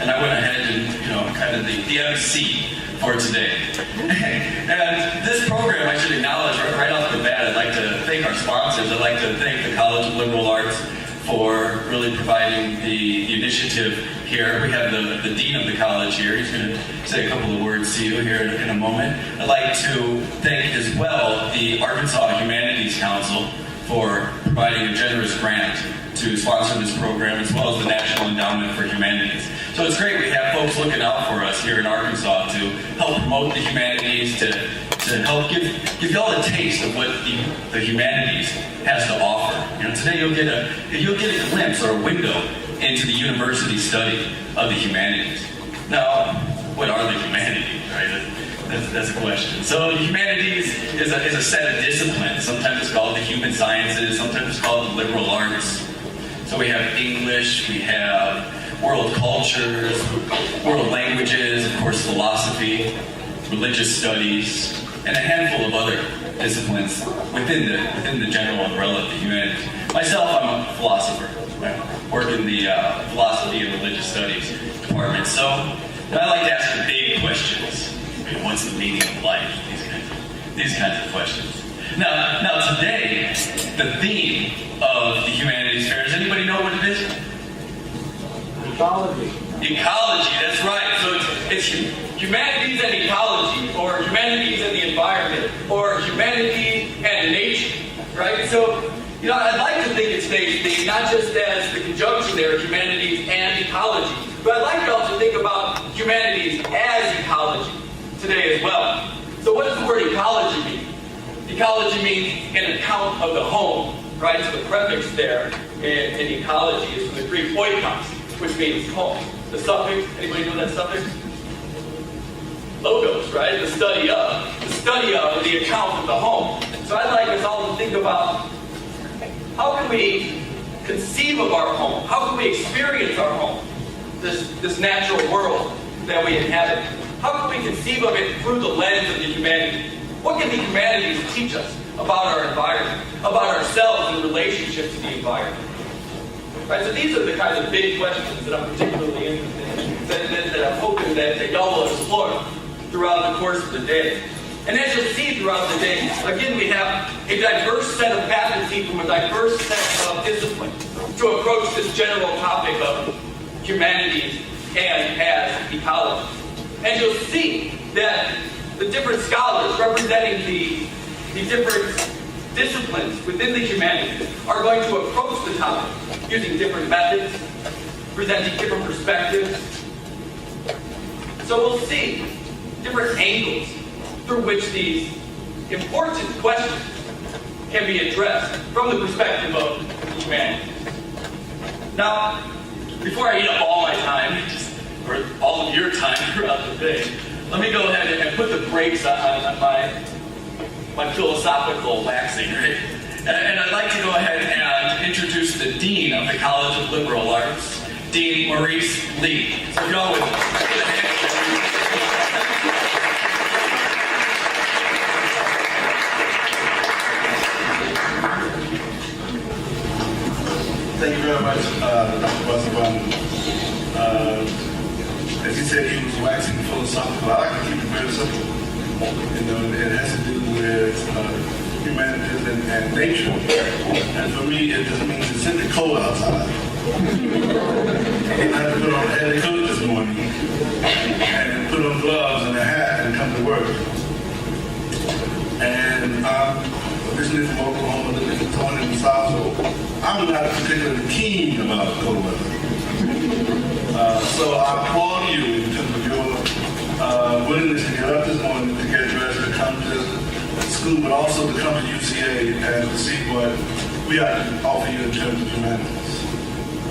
And I went ahead and, kind of the MC for today. And this program, I should acknowledge right off the bat, I'd like to thank our sponsors. I'd like to thank the College of Liberal Arts for really providing the initiative here. We have the dean of the college here. He's going to say a couple of words to you here in a moment. I'd like to thank as well the Arkansas Humanities Council for providing a generous grant to sponsor this program, as well as the National Endowment for Humanities. So it's great we have folks looking out for us here in Arkansas to help promote the humanities, to help give y'all a taste of what the humanities has to offer. Today you'll get a glimpse or a window into the university study of the humanities. Now, what are the humanities, right? That's a question. So the humanities is a set of disciplines. Sometimes it's called the human sciences, sometimes it's called the liberal arts. So we have English, we have world cultures, world languages, of course philosophy, religious studies, and a handful of other disciplines within the general umbrella of the humanities. Myself, I'm a philosopher. I work in the philosophy and religious studies department. So I like to ask the big questions. What's the meaning of life? These kinds of questions. Now today, the theme of the Humanities Fair, does anybody know what it is? Ecology. Ecology, that's right. So it's humanities and ecology, or humanities and the environment, or humanity and nature, right? So, I'd like to think of today's theme not just as the conjunction there of humanities and ecology, but I'd like y'all to think about humanities as ecology today as well. So what does the word ecology mean? Ecology means an account of the home, right? So the prefix there in ecology is from the Greek oikos, which means home. The suffix, anybody know that suffix? Logos, right? The study of the account of the home. So I'd like us all to think about how can we conceive of our home? How can we experience our home? This natural world that we inhabit. How can we conceive of it through the lens of the humanities? What can the humanities teach us about our environment, about ourselves in relationship to the environment? Right, so these are the kinds of big questions that I'm particularly interested in, that I'm hoping that y'all will explore throughout the course of the day. And as you'll see throughout the day, again, we have a diverse set of faculty from a diverse set of disciplines to approach this general topic of humanities and as ecology. And you'll see that the different scholars representing the different disciplines within the humanities are going to approach the topic using different methods, presenting different perspectives. So we'll see different angles through which these important questions can be addressed from the perspective of the humanities. Now, before I eat up all my time, or all of your time throughout the day, let me go ahead and put the brakes on my philosophical waxing, right? And I'd like to go ahead and introduce the Dean of the College of Liberal Arts, Dean Maurice Lee. So if y'all would Thank you very much, Dr. Brasovan. As he said, he was waxing philosophical. I like to keep it very simple. It has to do with humanities and nature. And for me, it just means it's simply cold outside. I had to put on a heavy coat this morning and put on gloves and a hat and come to work. And I'm originally from Oklahoma, living in Torrance in the South, so I'm not particularly keen about cold weather. So I applaud you in terms of your willingness to get up this morning, to get dressed, to come to school, but also to come to UCA and to see what we have to offer you in terms of humanities.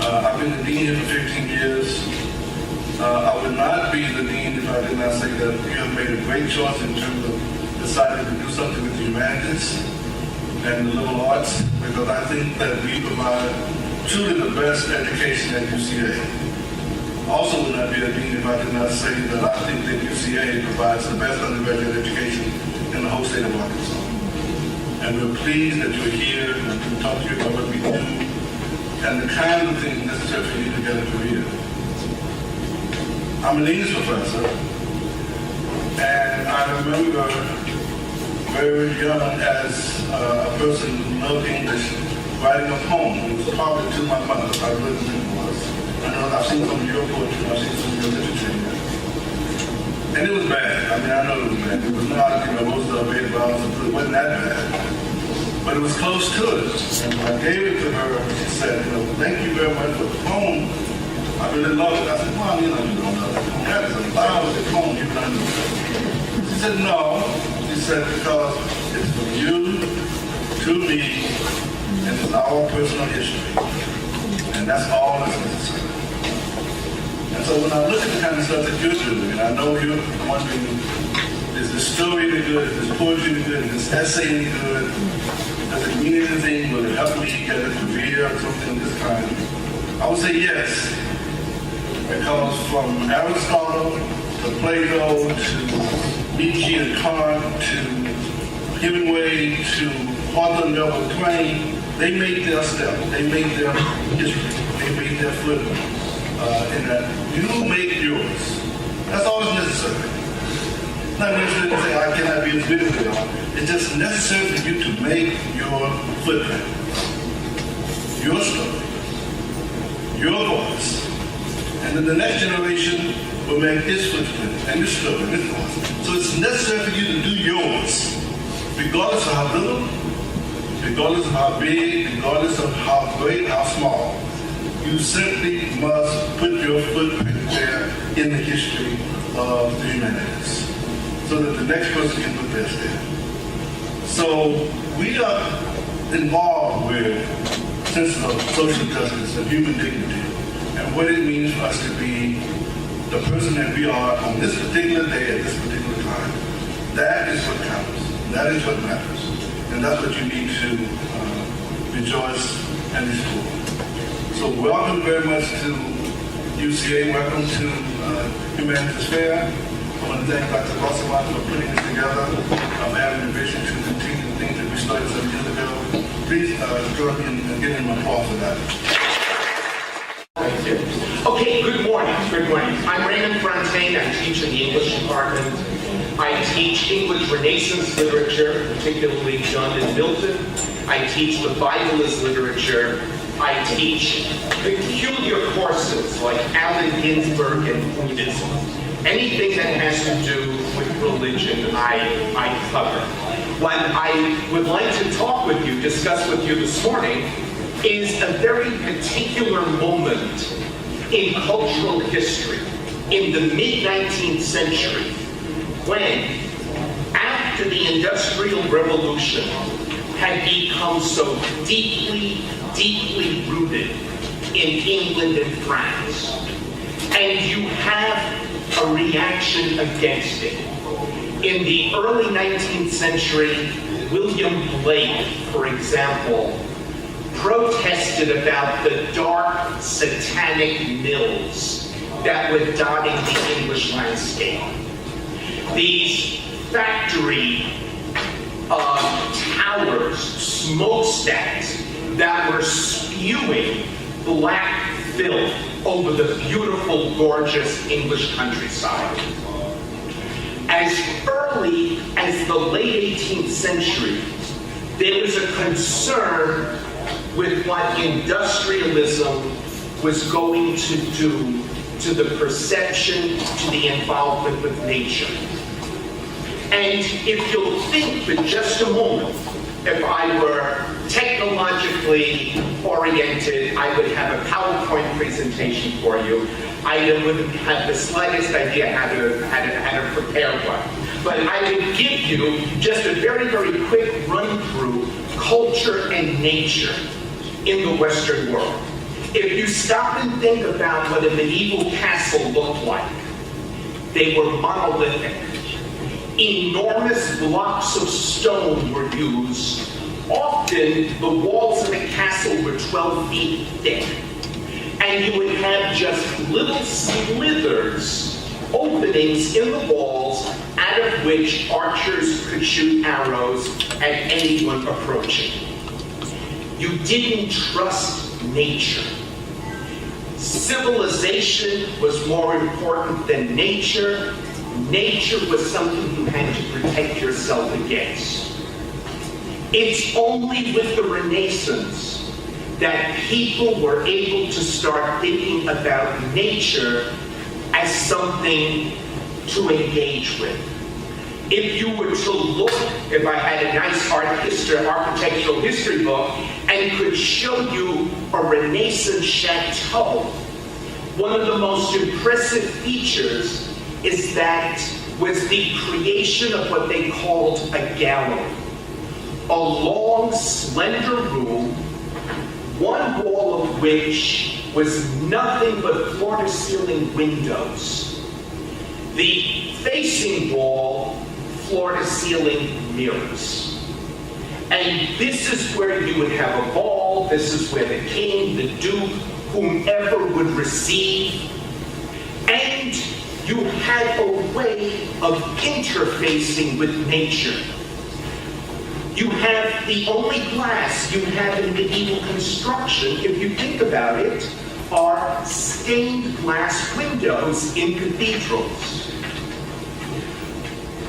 I've been the dean here for 15 years. be the dean if I did not say that you have made a great choice in terms of deciding to do something with the humanities and the liberal arts, because I think that we provide truly the best education at UCA. Also would not be a dean if I did not say that I think that UCA provides the best undergraduate education in the whole state of Arkansas. And we're pleased that you're here and to talk to you about what we do and the kind of things necessary for you to get a career. I'm an English professor, and I remember very young as a person who loved English, writing a poem. It was probably to my mother. I really think it was. I know I've seen some of your poetry, I've seen some of your literature. And it was bad. I mean, I know it was bad. It was not, most of the about it wasn't that bad. But it was close to it. And when I gave it to her, she said, thank you very much for the poem. I really love it. I said, Mom, you don't know that poem. That is a lousy poem you've done. She said, no. She said, because it's from you to me, and it's our personal history. And that's all that's necessary. And so when I look at the kind of stuff that you're doing, and I know you're wondering, is this story any good? Is this poetry any good? Is this essay any good? Does it mean anything? Will it help me get a career or something of this kind? I would say yes. Because from Aristotle to Plato to Nietzsche and Kant to Hemingway to Arthur and Melville Twain, they made their step. They made their history. They made their footprint. In that you make yours. That's all that's necessary. Not necessarily to say I cannot be as good as they are. It's just necessary for you to make your footprint, your story, your voice, and then the next generation will make its footprint and its story and its voice. So it's necessary for you to do yours, regardless of how little, regardless of how big, regardless of how great, how small. You simply must put your footprint there in the history of the humanities so that the next person can put theirs there. So we are involved with senses of social justice and human dignity and what it means for us to be the person that we are on this particular day at this particular time. That is what counts. That is what matters. And that's what you need to rejoice and explore. So welcome very much to UCA. Welcome to Humanities Fair. I want to thank Dr. Brasovan for putting this together. I'm having a vision to continue the things that we started some years ago. Please join me in giving an applause for that. Thank you. Okay, good morning. Good morning. I'm Raymond Fontaine. I teach in the English department. I teach English Renaissance literature, particularly John and Milton. I teach the Bible as literature. I teach peculiar courses like Allen Ginsberg and Buddhism. Anything that has to do with religion, I cover. What I would like to talk with you, discuss with you this morning, is a very particular moment in cultural history in the mid-19th century when, after the Industrial Revolution had become so deeply rooted in England and France, and you have a reaction against it. In the early 19th century, William Blake, for example, protested about the dark satanic mills that were dotting the English landscape. These factory towers, smokestacks that were spewing black filth over the beautiful, gorgeous English countryside. As early as the late 18th century, there was a concern with what industrialism was going to do to the perception, to the involvement with nature. And if you'll think for just a moment, if I were technologically oriented, I would have a PowerPoint presentation for you. I wouldn't have the slightest idea how to prepare one. But I would give you just a very, very quick run through culture and nature in the Western world. If you stop and think about what a medieval castle looked like, They were monolithic. Enormous blocks of stone were used. Often, the walls of a castle were 12 feet thick. And you would have just little slithers, openings in the walls, out of which archers could shoot arrows at anyone approaching. You didn't trust nature. Civilization was more important than nature. Nature was something you had to protect yourself against. It's only with the Renaissance that people were able to start thinking about nature as something to engage with. If you were to look, if I had a nice architectural history book and could show you a Renaissance chateau, one of the most impressive features is that was the creation of what they called a gallery. A long, slender room, one wall of which was nothing but floor-to-ceiling windows. The facing wall, floor-to-ceiling mirrors. And this is where you would have a ball, this is where the king, the duke, whomever would receive. And you had a way of interfacing with nature. You have the only glass you have in medieval construction, if you think about it, are stained glass windows in cathedrals.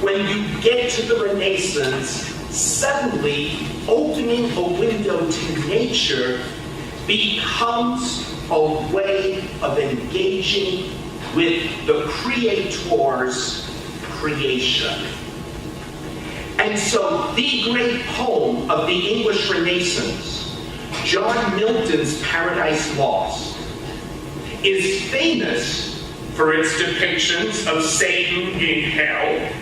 When you get to the Renaissance, suddenly opening a window to nature becomes a way of engaging with the Creator's creation. And so the great poem of the English Renaissance, John Milton's Paradise Lost, is famous for its depictions of Satan in hell,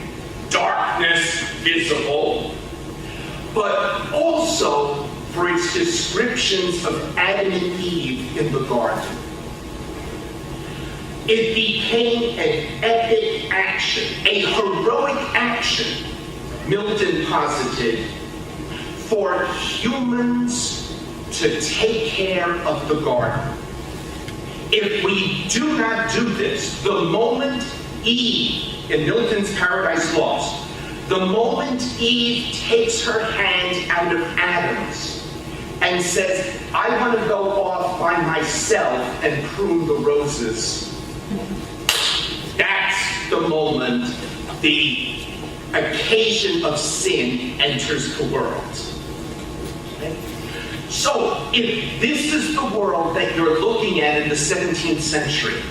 darkness visible, but also for its descriptions of Adam and Eve in the garden. It became an epic action, a heroic action, Milton posited, for humans to take care of the garden. If we do not do this, the moment Eve, in Milton's Paradise Lost, the moment Eve takes her hand out of Adam's and says, I want to go off by myself and prune the roses, that's the moment the occasion of sin enters the world. Okay? So, if this is the world that you're looking at in the 17th century,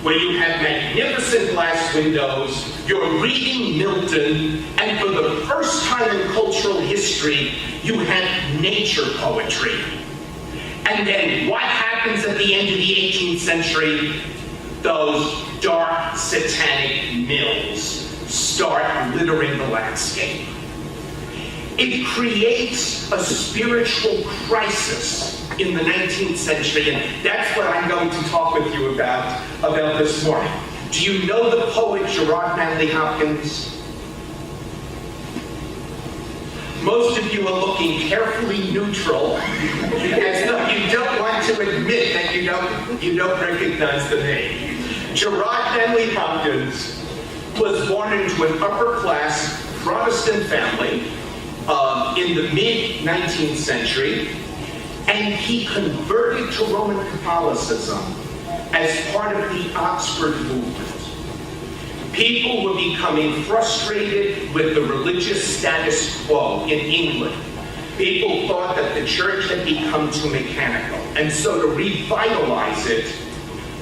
where you have magnificent glass windows, you're reading Milton, and for the first time in cultural history, you have nature poetry. And then what happens at the end of the 18th century? Those dark, satanic mills start littering the landscape. It creates a spiritual crisis in the 19th century, and that's what I'm going to talk with you about this morning. Do you know the poet Gerard Manley Hopkins? Most of you are looking carefully neutral, as though you don't want to admit that you don't recognize the name. Gerard Manley Hopkins was born into an upper-class Protestant family in the mid-19th century, and he converted to Roman Catholicism as part of the Oxford movement. People were becoming frustrated with the religious status quo in England. People thought that the church had become too mechanical, and so to revitalize it,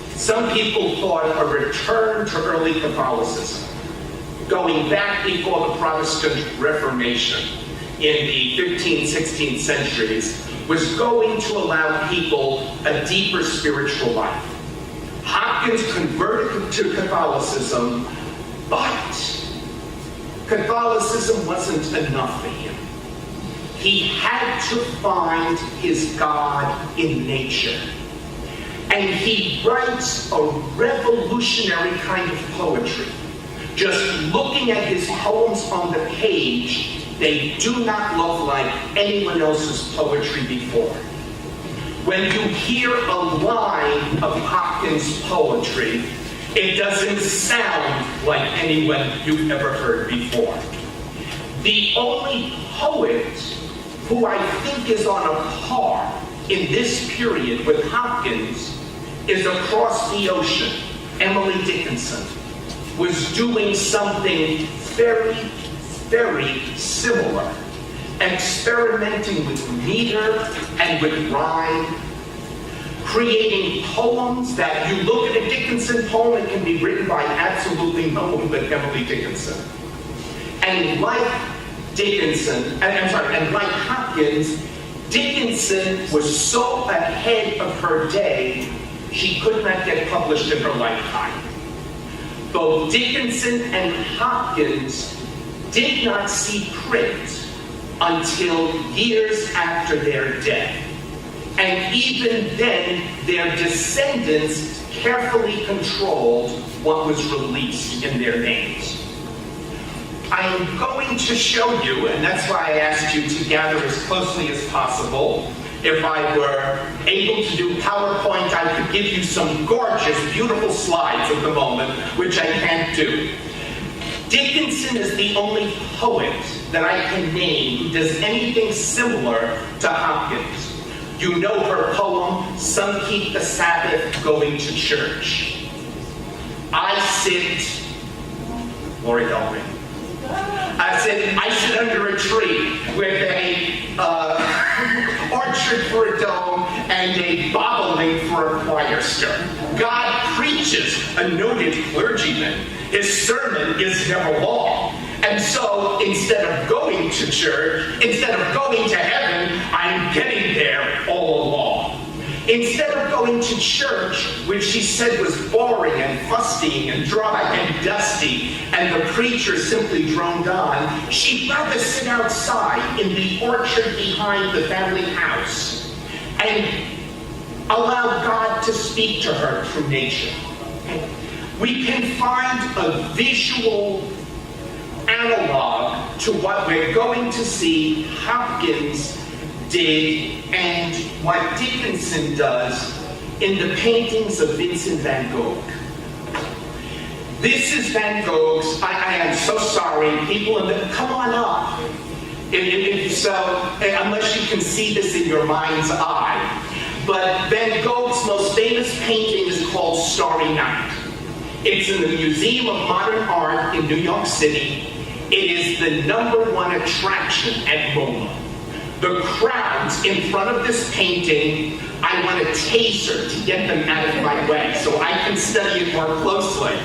some people thought a return to early Catholicism, going back before the Protestant Reformation in the 15th, 16th centuries, was going to allow people a deeper spiritual life. Hopkins converted to Catholicism, but Catholicism wasn't enough for him. He had to find his God in nature. And he writes a revolutionary kind of poetry. Just looking at his poems on the page, they do not look like anyone else's poetry before. When you hear a line of Hopkins' poetry, it doesn't sound like anyone you've ever heard before. The only poet who I think is on a par in this period with Hopkins is across the ocean. Emily Dickinson was doing something very, very similar, experimenting with meter and with rhyme, creating poems that you look at a Dickinson poem, it can be written by absolutely no one but Emily Dickinson. And like like Hopkins, Dickinson was so ahead of her day, she could not get published in her lifetime. Both Dickinson and Hopkins did not see print until years after their death. And even then, their descendants carefully controlled what was released in their names. I am going to show you, and that's why I asked you to gather as closely as possible. If I were able to do PowerPoint, I could give you some gorgeous, beautiful slides at the moment, which I can't do. Dickinson is the only poet that I can name who does anything similar to Hopkins. You know her poem, "Some Keep the Sabbath Going to Church." I sit, Lori help me. I sit under a tree with a orchard for a dome and a bobolink for a choir stir. God preaches, a noted clergyman. His sermon is never long. And so instead of going to church, instead of going to heaven, I'm getting there all along. Instead of going to church, which she said was boring and fusty and dry and dusty, and the preacher simply droned on, she'd rather sit outside in the orchard behind the family house and allow God to speak to her through nature. We can find a visual analog to what we're going to see Hopkins did and what Dickinson does in the paintings of Vincent van Gogh. This is Van Gogh's, I am so sorry, people in the, come on up. Unless you can see this in your mind's eye. But Van Gogh's most famous painting is called Starry Night. It's in the Museum of Modern Art in New York City. It is the #1 attraction at MoMA. The crowds in front of this painting, I want a taser to get them out of my way so I can study it more closely.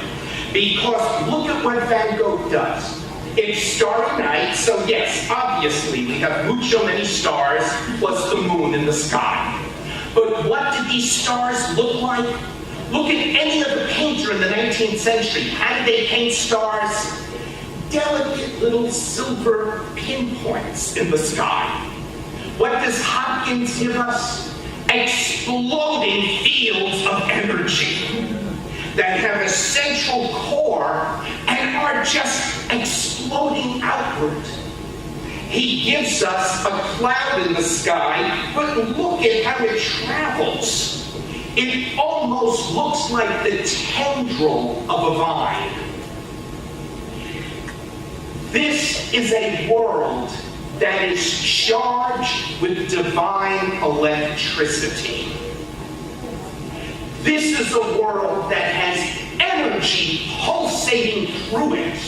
Because look at what Van Gogh does. It's Starry Night, so yes, obviously we have mucho many stars plus the moon in the sky. But what did these stars look like? Look at any other painter in the 19th century. How did they paint stars? Delicate little silver pinpoints in the sky. What does Hopkins give us? Exploding fields of energy that have a central core and are just exploding outward. He gives us a cloud in the sky, but look at how it travels. It almost looks like the tendril of a vine. This is a world that is charged with divine electricity. This is a world that has energy pulsating through it.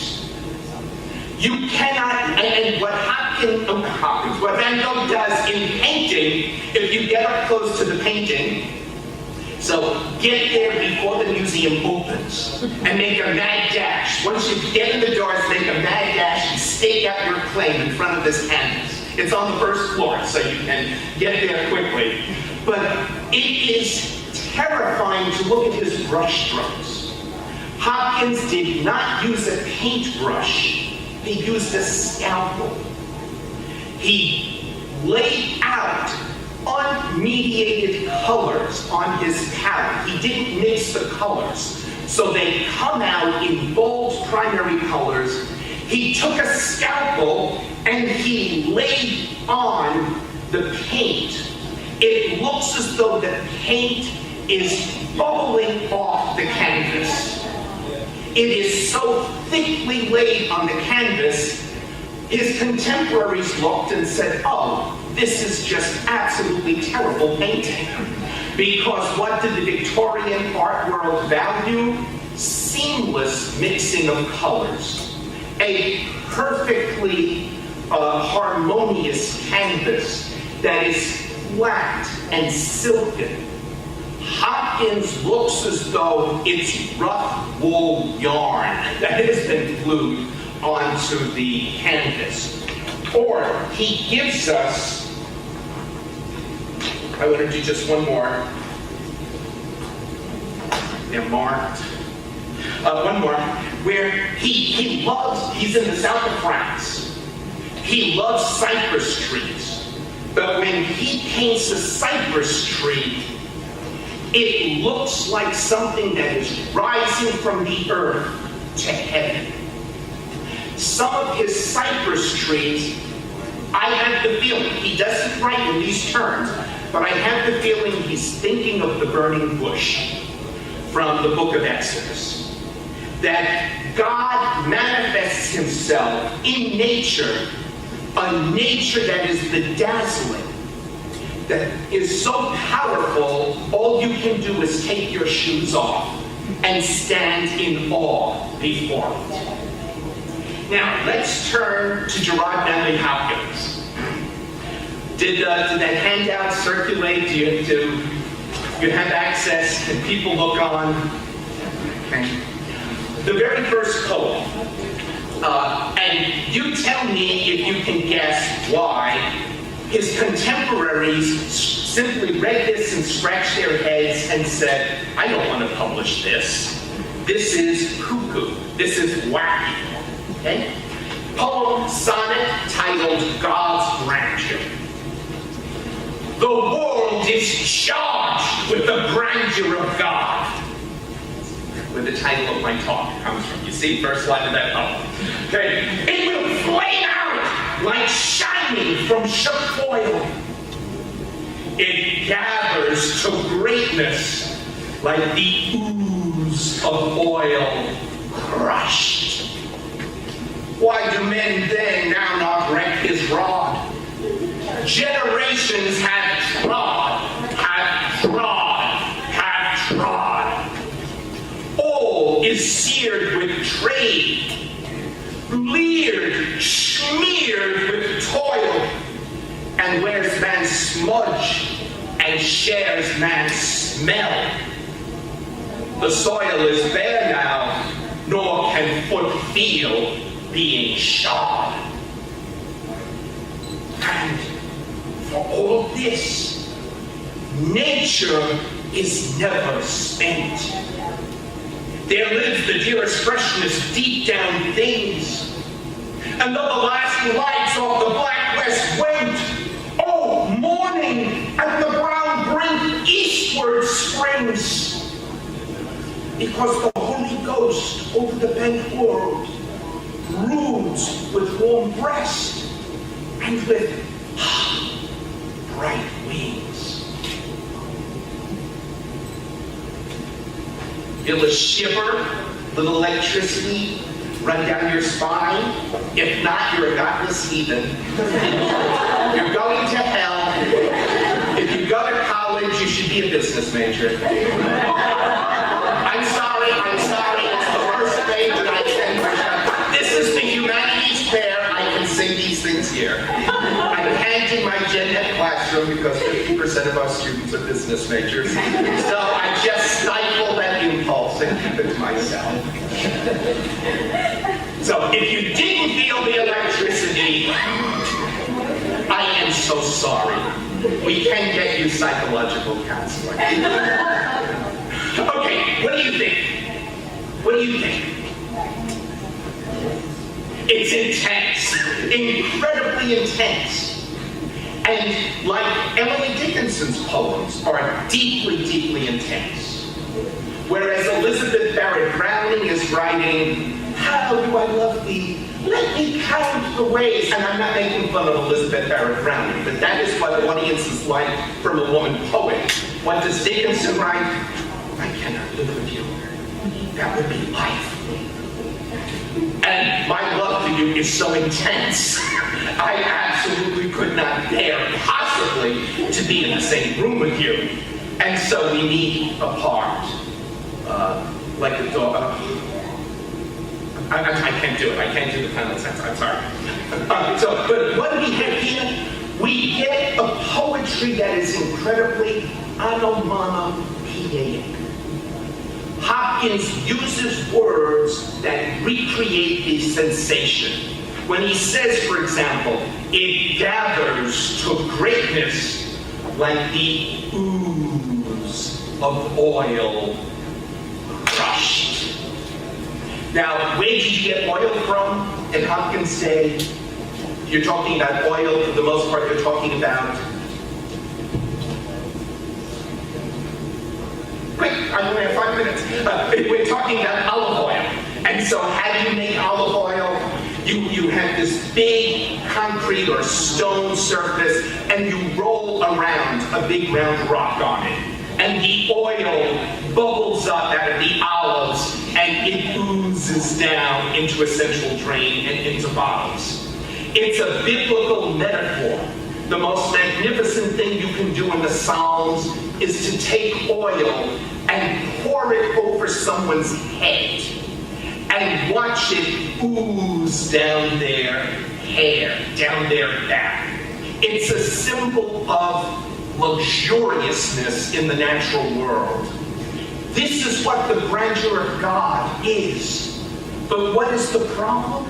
You cannot, and what what Van Gogh does in painting, if you get up close to the painting, so get there before the museum opens and make a mad dash. Once you get in the doors, make a mad dash and stake out your claim in front of this canvas. It's on the first floor, so you can get there quickly. But it is terrifying to look at his brush strokes. Hopkins did not use a paintbrush. He used a scalpel. He laid out unmediated colors on his palette. He didn't mix the colors, so they come out in bold primary colors. He took a scalpel and he laid on the paint. It looks as though the paint is bubbling off the canvas. It is so thickly laid on the canvas, his contemporaries looked and said, oh, this is just absolutely terrible painting. Because what did the Victorian art world value? Seamless mixing of colors. A perfectly harmonious canvas that is flat and silken. Hopkins looks as though it's rough wool yarn that has been glued onto the canvas. Or he gives us, I want to do just one more. They're marked. One more, where he loves, he's in the south of France. He loves cypress trees. But when he paints a cypress tree, it looks like something that is rising from the earth to heaven. Some of his cypress trees, I have the feeling, he doesn't write in these terms, but I have the feeling he's thinking of the burning bush from the book of Exodus. That God manifests himself in nature, a nature that is bedazzling, that is so powerful, all you can do is take your shoes off and stand in awe before it. Now, let's turn to Gerard Manley Hopkins. Did that handout circulate? Do you have access? Can people look on? Okay. The very first poem, and you tell me if you can guess why his contemporaries simply read this and scratched their heads and said, I don't want to publish this. This is cuckoo. This is wacky. Okay? Poem, sonnet, titled God's Grandeur. The world is charged with the grandeur of God. Where the title of my talk comes from. You see, first line of that poem. Okay. It will flame out like shining from shook oil. It gathers to greatness like the ooze of oil crushed. Why do men then now not wreck his rod? Generations have trod. All is seared with trade, leered, smeared with toil, and wears man's smudge and shares man's smell. The soil is bare now, nor can foot feel being shod. And for all this, nature is never spent. There lives the dearest freshness deep down in things. And though the last lights of the black west went, oh, morning at the brown brink eastward springs. Because the Holy Ghost over the bent world broods with warm breast and with bright wings. Feel a shiver, little electricity run down your spine. If not, you're a godless heathen. You're going to hell. If you go to college, you should be a business major. I'm sorry. It's the worst thing that I can. This is the Humanities Fair. I can say these things here. I'm handing my gen ed classroom because 50% of our students are business majors. So I just stifle that impulse and keep it to myself. So if you didn't feel the electricity, I am so sorry. We can get you psychological counseling. Okay, what do you think? It's intense, incredibly intense. And like Emily Dickinson's poems are deeply, deeply intense. Whereas Elizabeth Barrett Browning is writing, how do I love thee? Let me count the ways. And I'm not making fun of Elizabeth Barrett Browning, but that is what audiences like from a woman poet. What does Dickinson write? I cannot live with you. That would be life. And my love for you is so intense, I absolutely could not bear possibly to be in the same room with you. And so we meet apart, like a dog. I can't do it. I can't do the final sentence. I'm sorry. But what do we have here? We get a poetry that is incredibly onomatopoeic. Hopkins uses words that recreate the sensation. When he says, for example, it gathers to greatness like the ooze of oil crushed. Now, where did you get oil from in Hopkins' day? You're talking about oil, for the most part, you're talking about... Quick, I only have 5 minutes. We're talking about olive oil. And so how do you make olive oil? You have this big concrete or stone surface, and you roll around a big round rock on it. And the oil bubbles up out of the olives, and it oozes down into a central drain and into bottles. It's a biblical metaphor. The most magnificent thing you can do in the Psalms is to take oil and pour it over someone's head and watch it ooze down their hair, down their back. It's a symbol of luxuriousness in the natural world. This is what the grandeur of God is. But what is the problem?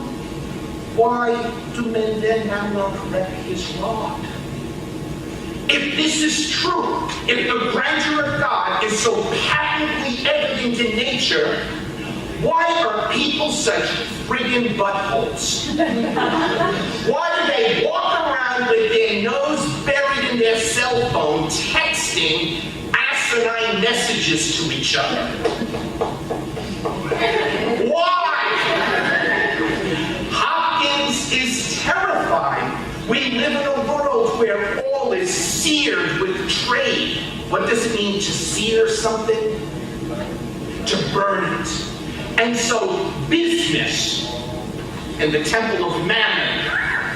Why do men then now not correct his rod? If this is true, if the grandeur of God is so patently evident in nature, why are people such friggin' buttholes? Why do they walk around with their nose buried in their cell phone, texting asinine messages to each other? Why? Hopkins is terrified. We live in a world where all is seared with trade. What does it mean to sear something? To burn it. And so business and the Temple of Mammon,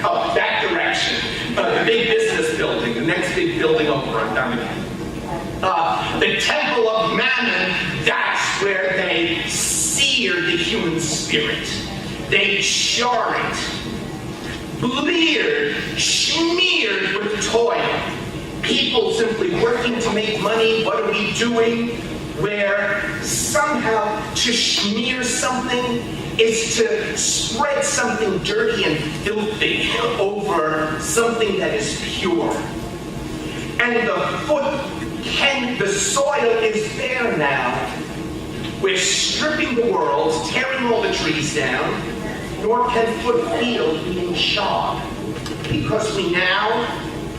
up that direction, the big business building, the next big building over on Dominican. The Temple of Mammon, that's where they sear the human spirit. They char it, bleared, smeared with toil. People simply working to make money. What are we doing? Where somehow to smear something is to spread something dirty and filthy over something that is pure. And the soil is there now. We're stripping the world, tearing all the trees down, nor can foot feel being shod. Because we now,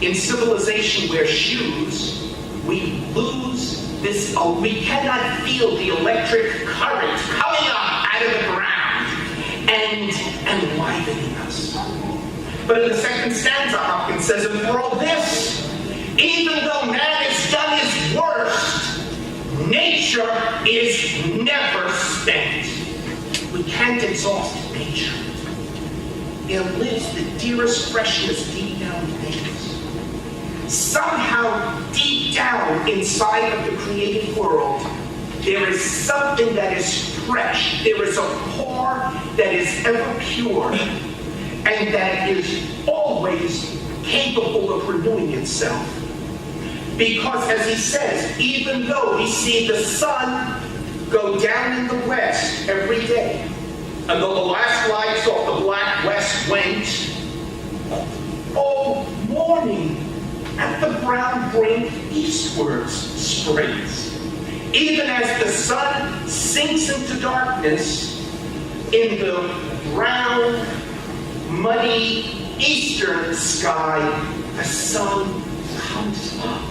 in civilization, wear shoes, we lose this, we cannot feel the electric current coming up out of the ground and enlivening us. But in the second stanza, Hopkins says, and for all this, even though man has done his worst, nature is never spent. We can't exhaust nature. There lives the dearest freshness deep down in things. Somehow, deep down inside of the created world, there is something that is fresh. There is a core that is ever pure and that is always capable of renewing itself. Because, as he says, even though we see the sun go down in the west every day, and though the last lights off the black west went, oh, morning at the brown brink eastwards springs. Even as the sun sinks into darkness, in the brown, muddy eastern sky, the sun comes up.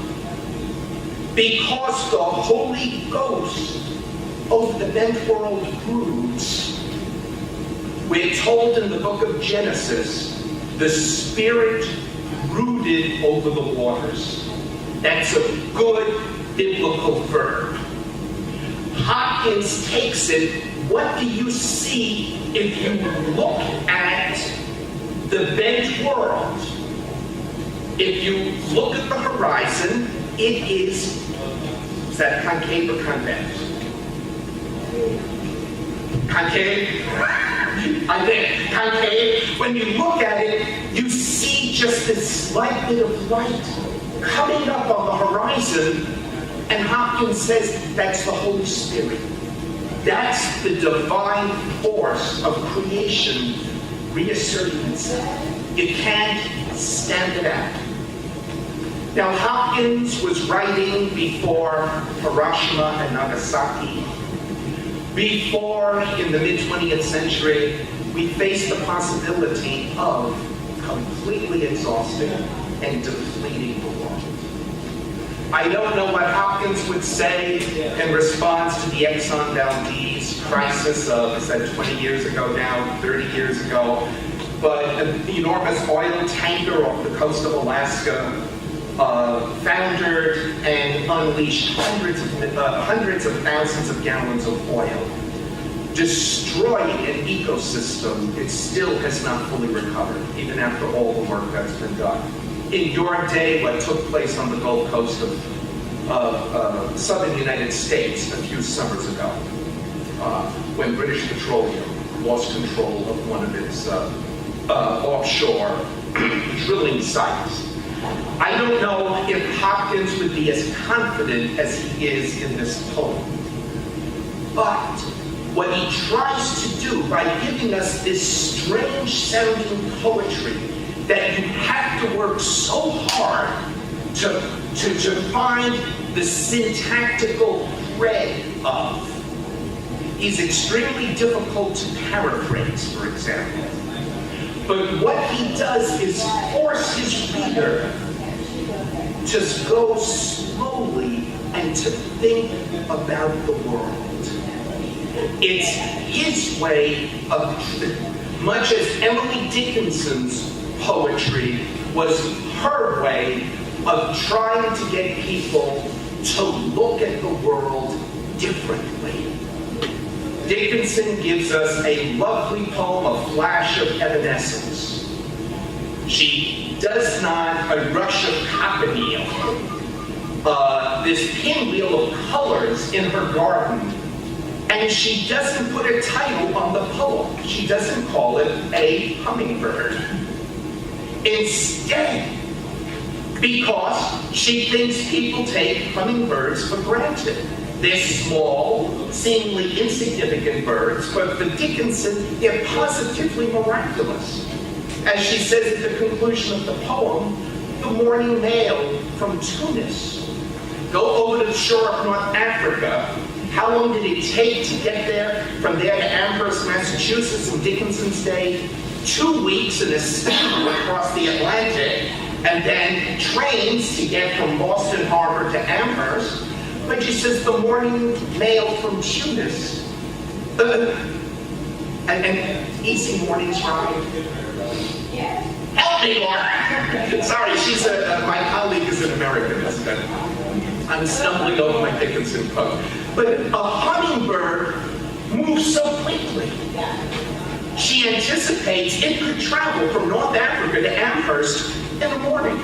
Because the Holy Ghost over the bent world broods. We're told in the book of Genesis, the Spirit brooded over the waters. That's a good biblical verb. Hopkins takes it, what do you see if you look at the bent world? If you look at the horizon, it is that concave or convex? Concave? I think concave. When you look at it, you see just this slight bit of light coming up on the horizon, and Hopkins says that's the Holy Spirit. That's the divine force of creation reasserting itself. You can't stand it out. Now, Hopkins was writing before Hiroshima and Nagasaki. Before, in the mid-20th century, we faced the possibility of completely exhausting and depleting the world. I don't know what Hopkins would say in response to the Exxon Valdez crisis of, is that 20 years ago now, 30 years ago, but an enormous oil tanker off the coast of Alaska foundered and unleashed hundreds of thousands of gallons of oil, destroying an ecosystem it still has not fully recovered, even after all the work that's been done. In your day, what took place on the Gulf Coast of southern United States a few summers ago, when British Petroleum lost control of one of its offshore drilling sites. I don't know if Hopkins would be as confident as he is in this poem. But what he tries to do by giving us this strange sounding poetry that you have to work so hard to find the syntactical thread of, is extremely difficult to paraphrase, for example. But what he does is force his reader to go slowly and to think about the world. It's his way of, much as Emily Dickinson's poetry was her way of trying to get people to look at the world differently. Dickinson gives us a lovely poem, A Flash of Evanescence. She does not, a rush of cochineal, this pinwheel of colors in her garden, and she doesn't put a title on the poem. She doesn't call it A Hummingbird. Instead, because she thinks people take hummingbirds for granted. They're small, seemingly insignificant birds, but for Dickinson, they're positively miraculous. As she says at the conclusion of the poem, the morning mail from Tunis. Go over to the shore of North Africa. How long did it take to get there? From there to Amherst, Massachusetts in Dickinson's day, 2 weeks in a steamer across the Atlantic, and then trains to get from Boston Harbor to Amherst. But she says the morning mail from Tunis. And easy morning's ride. Help me, Laura. Sorry, she's my colleague is an Americanist. I'm stumbling over my Dickinson quote. But a hummingbird moves so quickly. She anticipates it could travel from North Africa to Amherst in the morning.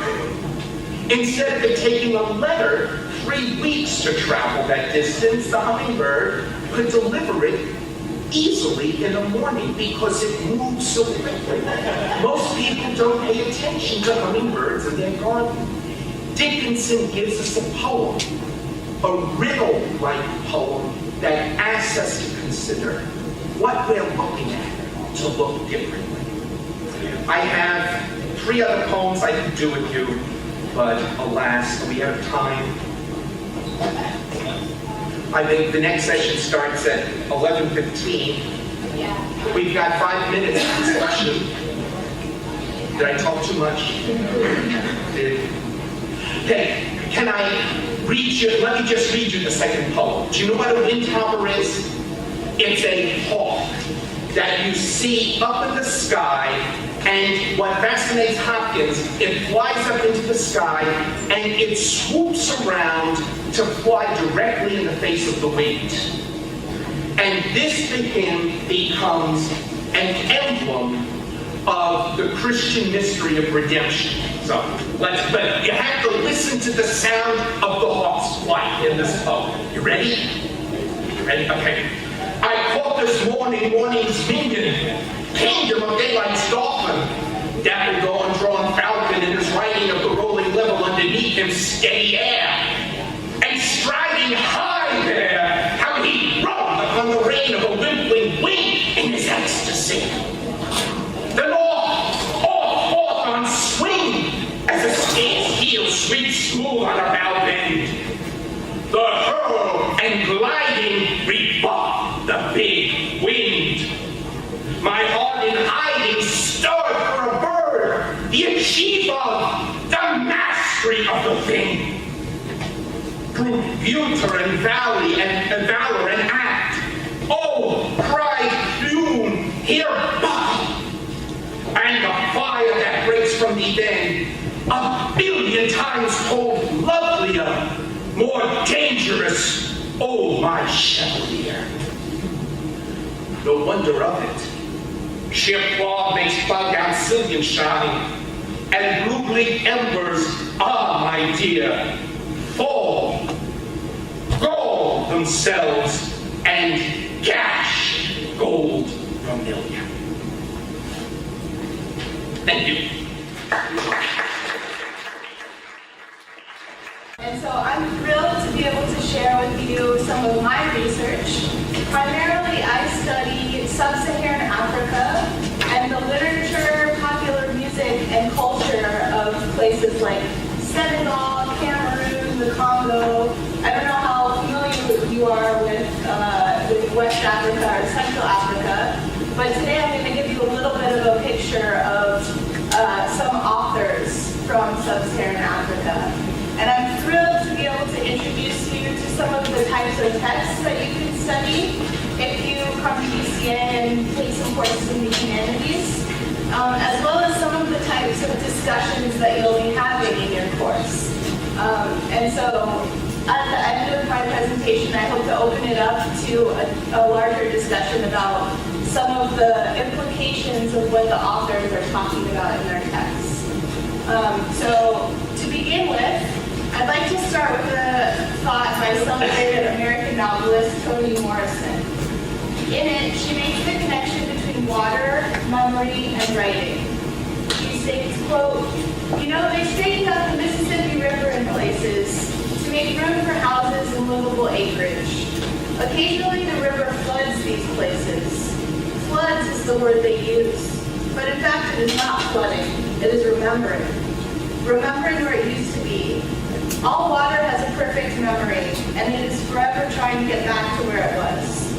Instead of it taking a letter 3 weeks to travel that distance, the hummingbird could deliver it easily in the morning because it moves so quickly. Most people don't pay attention to hummingbirds in their garden. Dickinson gives us a poem, a riddle-like poem that asks us to consider what we're looking at to look differently. I have 3 other poems I could do with you, but alas, we have time. I think the next session starts at 11:15. We've got 5 minutes of discussion. Did I talk too much? Okay, can I read you, let me just read you the second poem. Do you know what a windhopper is? It's a hawk that you see up in the sky, and what fascinates Hopkins, it flies up into the sky, and it swoops around to fly directly in the face of the wind. And this to him becomes an emblem of the Christian mystery of redemption. So, but you have to listen to the sound of the hawk's flight in this poem. You ready? You ready? Okay. I caught this morning's minion, kingdom of daylight's dolphin, dappled dawn drawn falcon in his riding of the rolling level underneath him steady air, and striding high there, how he roamed upon the rein of a wimpling wing in his ecstasy. Then off on swing, as a skate's heel sweeps smooth on a bow bend. The hurl and gliding rebuff the big wind. My heart in hiding stirred for a bird, the achiever, the mastery of the thing. Through buter and valley and valor and act, oh, cried plume, here buff, and the fire that breaks from thee then, a billion times told lovelier, more dangerous, oh my chevalier. No wonder of it. Sheer fog makes bug out Sicilian shine, and blue-bleak embers, ah, my dear, fall, gall themselves, and gash gold vermilion. Thank you. And so I'm thrilled to be able to share with you some of my research. Primarily, I study sub-Saharan Africa and the literature, popular music, and culture of places like Senegal, Cameroon, the Congo. I don't know how familiar you are with West Africa or Central Africa, but today I'm going to give you a little bit of a picture of some authors from sub-Saharan Africa. And I'm thrilled to be able to introduce you to some of the types of texts that you can study if you come to UCA and take some courses in the humanities, as well as some of the types of discussions that you'll be having in your course. And so at the end of my presentation, I hope to open it up to a larger discussion about some of the implications of what the authors are talking about in their texts. So to begin with, I'd like to start with a thought by celebrated American novelist Toni Morrison. In it, she makes the connection between water, memory, and writing. She states, quote, "You know, they straightened out the Mississippi River in places to make room for houses and livable acreage. Occasionally the river floods these places. Floods is the word they use, but in fact it is not flooding, it is remembering. Remembering where it used to be. All water has a perfect memory, and it is forever trying to get back to where it was.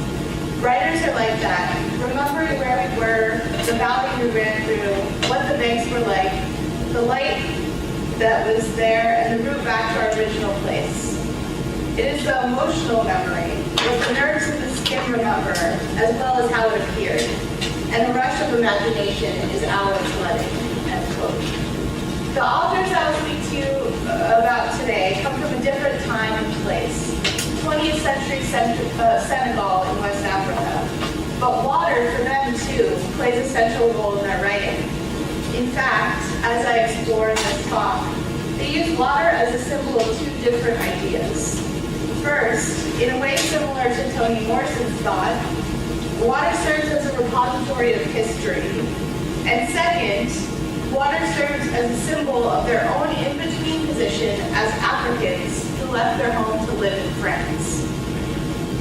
Writers are like that, remembering where we were, the valley we ran through, what the banks were like, the light that was there, and the route back to our original place. It is the emotional memory, what the nerves of the skin remember, as well as how it appeared. And the rush of imagination is our flooding." End quote. The authors I will speak to you about today come from a different time and place. 20th century Senegal in West Africa. But water, for them too, plays a central role in their writing. In fact, as I explore in this talk, they use water as a symbol of two different ideas. First, in a way similar to Toni Morrison's thought, water serves as a repository of history. And second, water serves as a symbol of their own in-between position as Africans who left their home to live in France.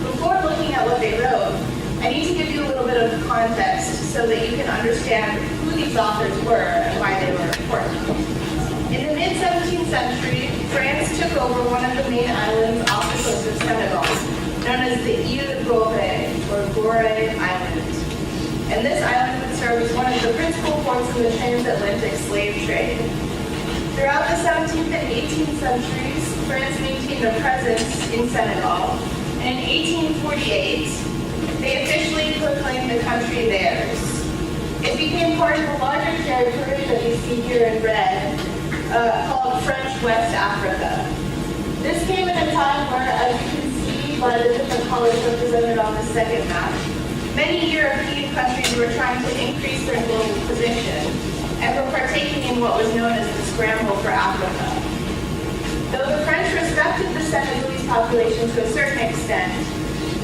Before looking at what they wrote, I need to give you a little bit of context so that you can understand who these authors were and why they were important. In the mid-17th century, France took over one of the main islands off the coast of Senegal, known as the Ile de Gorée, or Gorée Island. and this island would serve as one of the principal ports in the transatlantic slave trade. Throughout the 17th and 18th centuries, France maintained a presence in Senegal, and in 1848, they officially proclaimed the country theirs. It became part of a larger territory that you see here in red, called French West Africa. This came at a time where, as you can see by the different colors represented on the second map, many European countries were trying to increase their global position and were partaking in what was known as the scramble for Africa. Though the French respected the Senegalese population to a certain extent,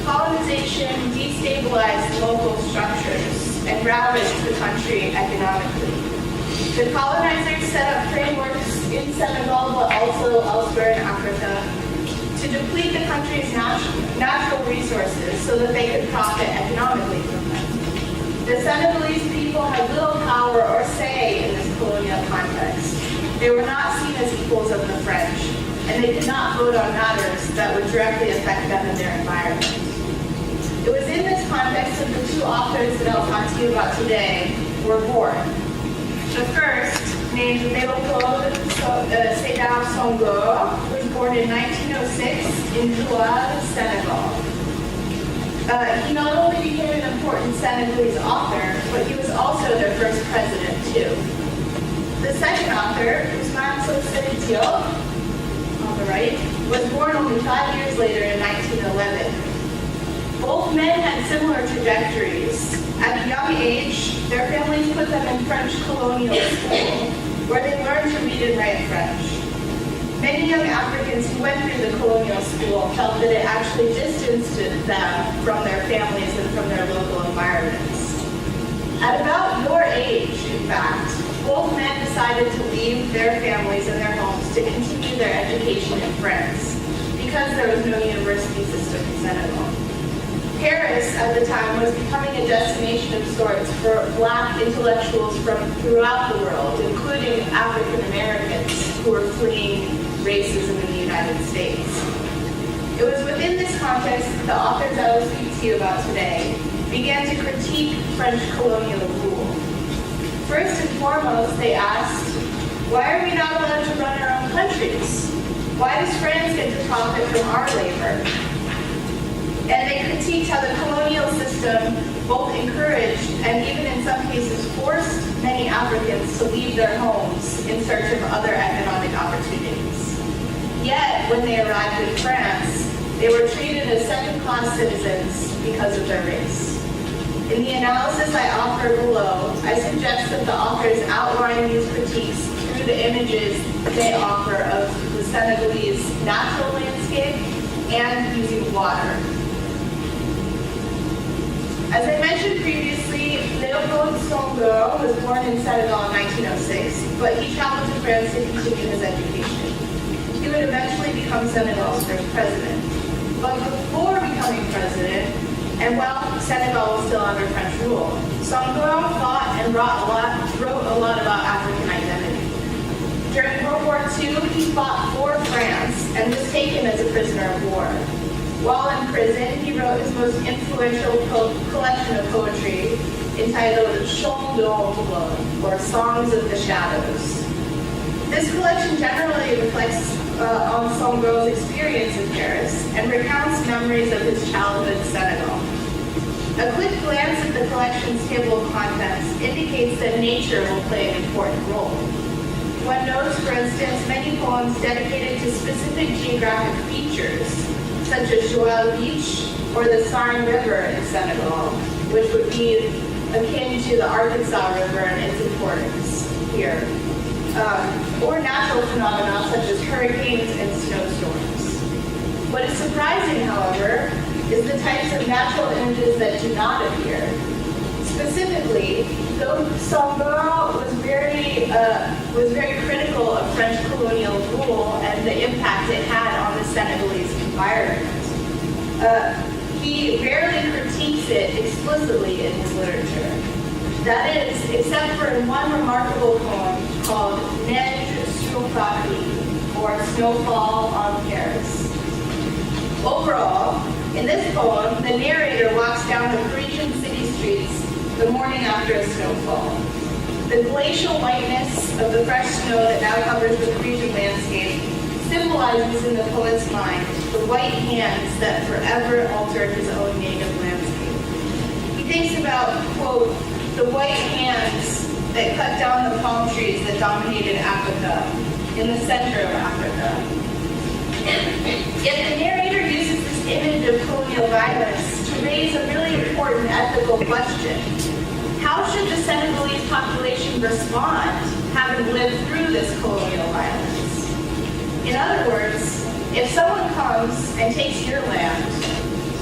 colonization destabilized local structures and ravaged the country economically. The colonizers set up frameworks in Senegal, but also elsewhere in Africa, to deplete the country's natural resources so that they could profit economically from them. The Senegalese people had little power or say in this colonial context. They were not seen as equals of the French, and they did not vote on matters that would directly affect them and their environment. It was in this context that the two authors that I'll talk to you about today were born. The first, named Léopold Sédar Senghor, was born in 1906 in Douala, Senegal. He not only became an important Senegalese author, but he was also their first president, too. The second author, Ousmane Sosé Diop, on the right, was born only 5 years later in 1911. Both men had similar trajectories. At a young age, their families put them in French colonial school, where they learned to read and write French. Many young Africans who went through the colonial school felt that it actually distanced them from their families and from their local environments. At about your age, in fact, both men decided to leave their families and their homes to continue their education in France, because there was no university system in Senegal. Paris, at the time, was becoming a destination of sorts for Black intellectuals from throughout the world, including African Americans who were fleeing racism in the United States. It was within this context that the authors I will speak to you about today began to critique French colonial rule. First and foremost, they asked, why are we not allowed to run our own countries? Why does France get to profit from our labor? And they critiqued how the colonial system both encouraged and even in some cases forced many Africans to leave their homes in search of other economic opportunities. Yet, when they arrived in France, they were treated as second-class citizens because of their race. In the analysis I offer below, I suggest that the authors outline these critiques through the images they offer of the Senegalese natural landscape and using water. As I mentioned previously, Léopold Senghor was born in Senegal in 1906, but he traveled to France to continue his education. He would eventually become Senegal's first president. But before becoming president, and while Senegal was still under French rule, Senghor fought and wrote a lot about African identity. During World War II, he fought for France and was taken as a prisoner of war. While in prison, he wrote his most influential collection of poetry entitled Chants d'Ombre, or Songs of the Shadows. This collection generally reflects on Senghor's experience in Paris and recounts memories of his childhood in Senegal. A quick glance at the collection's table of contents indicates that nature will play an important role. One notes, for instance, many poems dedicated to specific geographic features, such as Joal Beach or the Sarn River in Senegal, which would be akin to the Arkansas River and its importance here, or natural phenomena such as hurricanes and snowstorms. What is surprising, however, is the types of natural images that do not appear. Specifically, though Senghor was very critical of French colonial rule and the impact it had on the Senegalese environment, he rarely critiques it explicitly in his literature. That is, except for in one remarkable poem called Neige sur Paris, or Snowfall on Paris. Overall, in this poem, the narrator walks down the Parisian city streets the morning morning after a snowfall. The glacial whiteness of the fresh snow that now covers the Parisian landscape symbolizes in the poet's mind the white hands that forever altered his own native landscape. He thinks about, quote, the white hands that cut down the palm trees that dominated Africa, in the center of Africa. Yet the narrator uses this image of colonial violence to raise a really important ethical question. How should the Senegalese population respond, having lived through this colonial violence? In other words, if someone comes and takes your land,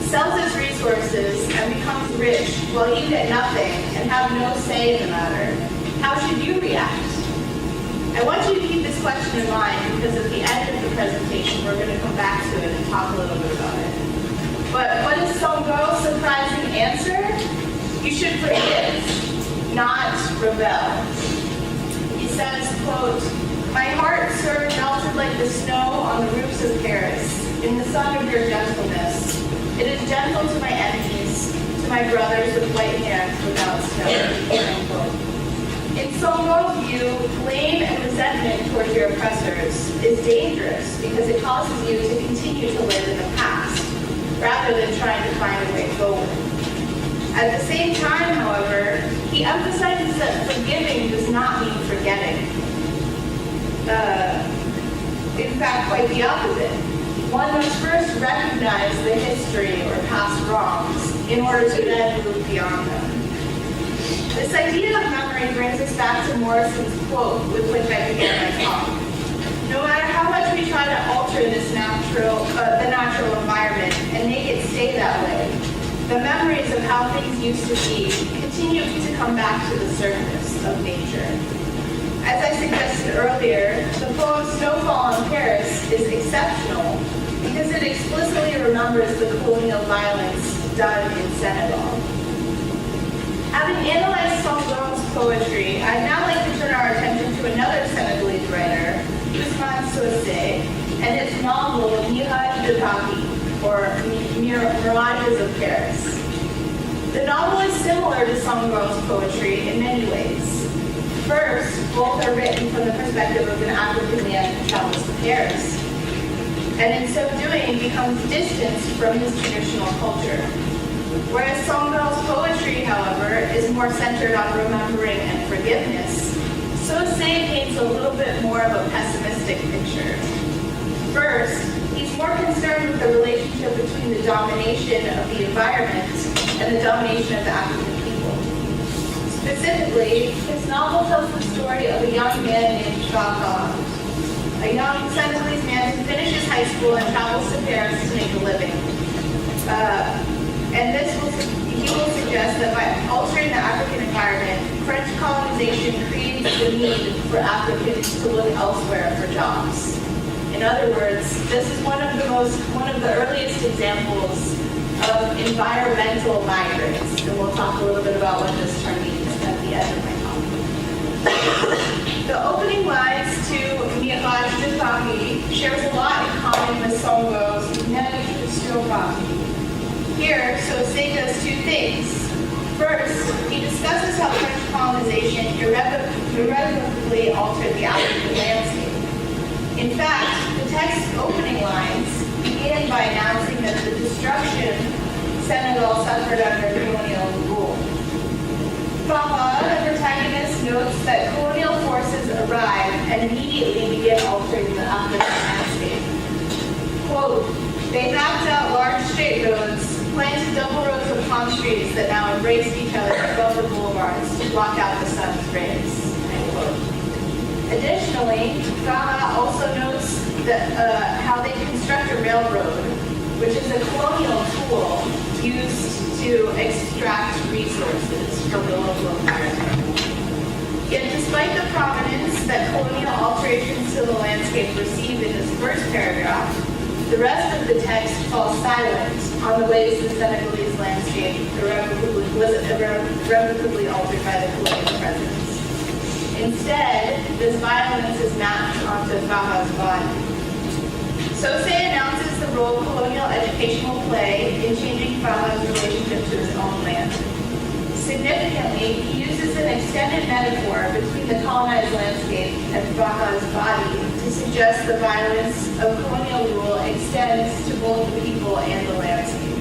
sells its resources, and becomes rich while you get nothing and have no say in the matter, how should you react? I want you to keep this question in mind because at the end of the presentation, we're going to come back to it and talk a little bit about it. But what is Songo's surprising answer? You should forgive, not rebel. He says, quote, my heart, sir, melted like the snow on the roofs of Paris, in the sun of your gentleness. It is gentle to my enemies, to my brothers with white hands without snow. In Songo's view, blame and resentment towards your oppressors is dangerous because it causes you to continue to live in the past, rather than trying to find a way forward. At the same time, however, he emphasizes that forgiving does not mean forgetting. In fact, quite the opposite. One must first recognize the history or past wrongs in order to then move beyond them. This idea of memory brings us back to Morrison's quote with which I began my talk. No matter how much we try to alter this the natural environment and make it stay that way, the memories of how things used to be continue to come back to the surface of nature. As I suggested earlier, the poem Snowfall in Paris is exceptional because it explicitly remembers the colonial violence done in Senegal. Having analyzed Songo's poetry, I'd now like to turn our attention to another Senegalese writer, Ousmane Socé, and his novel Mirage de Paris, or Mirages of Paris. The novel is similar to Songo's poetry in many ways. First, both are written from the perspective of an African man who travels to Paris, and in so doing becomes distanced from his traditional culture. Whereas Songo's poetry, however, is more centered on remembering and forgiveness, Socé paints a little bit more of a pessimistic picture. First, he's more concerned with the relationship between the domination of the environment and the domination of the African people. Specifically, his novel tells the story of a young man named Brasovan, a young Senegalese man who finishes high school and travels to Paris to make a living. And he will suggest that by altering the African environment, French colonization creates the need for Africans to look elsewhere for jobs. In other words, this is one of the earliest examples of environmental migrants, and we'll talk a little bit about what this term means at the end of my talk. The opening lines to Mirage de Paris shares a lot in common with Songo's Humanities Fair. Here, Socé does two things. First, he discusses how French colonization irrevocably altered the African landscape. In fact, the text's opening lines begin by announcing that the destruction Senegal suffered under colonial rule. Farah, the protagonist, notes that colonial forces arrive and immediately begin altering the African landscape. Quote, they mapped out large straight roads, planted double rows of palm trees that now embraced each other above the boulevards to block out the sun's rays. End quote. Additionally, Farah also notes that, how they construct a railroad, which is a colonial tool used to extract resources from the local environment. Yet despite the prominence that colonial alterations to the landscape received in this first paragraph, the rest of the text falls silent on the ways the Senegalese landscape was irrevocably altered by the colonial presence. Instead, this violence is mapped onto Farah's body. Socé announces the role colonial education will play in changing Farah's relationship to his own land. Significantly, he uses an extended metaphor between the colonized landscape and Baja's body to suggest the violence of colonial rule extends to both the people and the landscape.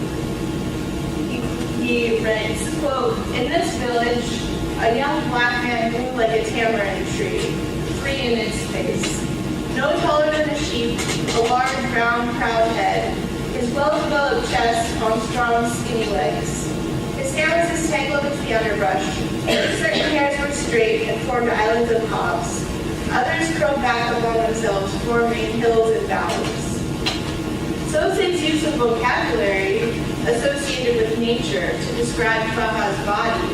He writes, quote, "In this village, a young black man grew like a tamarind tree, free in its space. No taller than a sheep, a large, round, proud head, his well-developed chest on strong, skinny legs. His hair was as tangled as the underbrush. Certain hairs were straight and formed islands of cobs. Others curled back among themselves, forming hills and valleys." Sosa's use of vocabulary associated with nature to describe Baja's body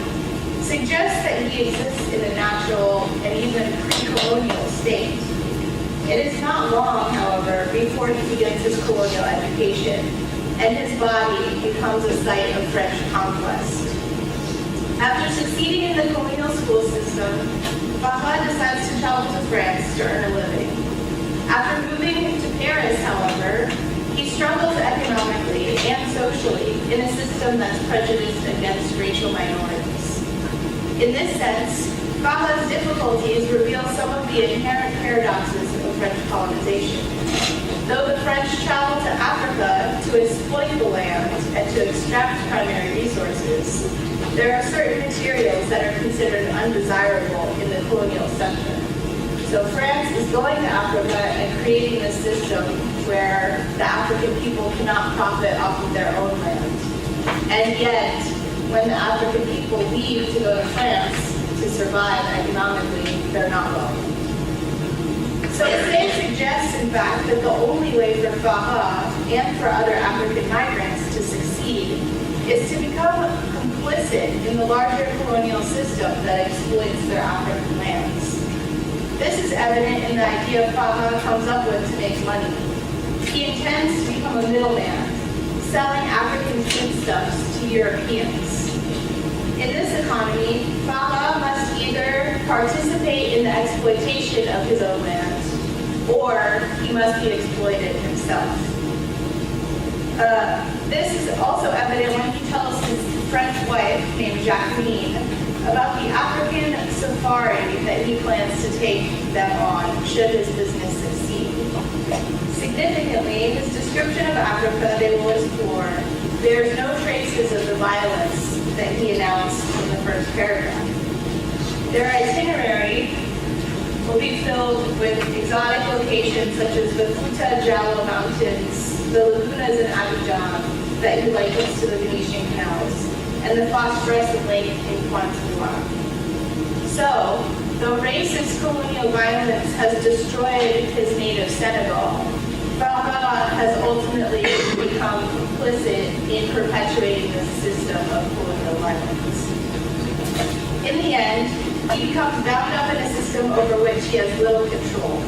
suggests that he exists in a natural and even pre-colonial state. It is not long, however, before he begins his colonial education, and his body becomes a site of French conquest. After succeeding in the colonial school system, Baja decides to travel to France to earn a living. After moving to Paris, however, he struggles economically and socially in a system that's prejudiced against racial minorities. In this sense, Baja's difficulties reveal some of the inherent paradoxes of French colonization. Though the French traveled to Africa to exploit the land and to extract primary resources, there are certain materials that are considered undesirable in the colonial sector. So France is going to Africa and creating a system where the African people cannot profit off of their own land. And yet, when the African people leave to go to France to survive economically, they're not welcome. So today suggests, in fact, that the only way for Baja and for other African migrants to succeed is to become complicit in the larger colonial system that exploits their African lands. This is evident in the idea Baja comes up with to make money. He intends to become a middleman, selling African foodstuffs to Europeans. In this economy, Baja must either participate in the exploitation of his own land, or he must be exploited himself. This is also evident when he tells his French wife, named Jacqueline, about the African safari that he plans to take them on should his business succeed. Significantly, his description of Africa they will explore bears no traces of the violence that he announced in the first paragraph. Their itinerary will be filled with exotic locations such as the Futa Jallo Mountains, the lagunas in Abidjan that he likens to the Venetian canals, and the phosphorescent lake in Pointe-Noire. So, though racist colonial violence has destroyed his native Senegal, Baja has ultimately become complicit in perpetuating this system of colonial violence. In the end, he becomes bound up in a system over which he has little control.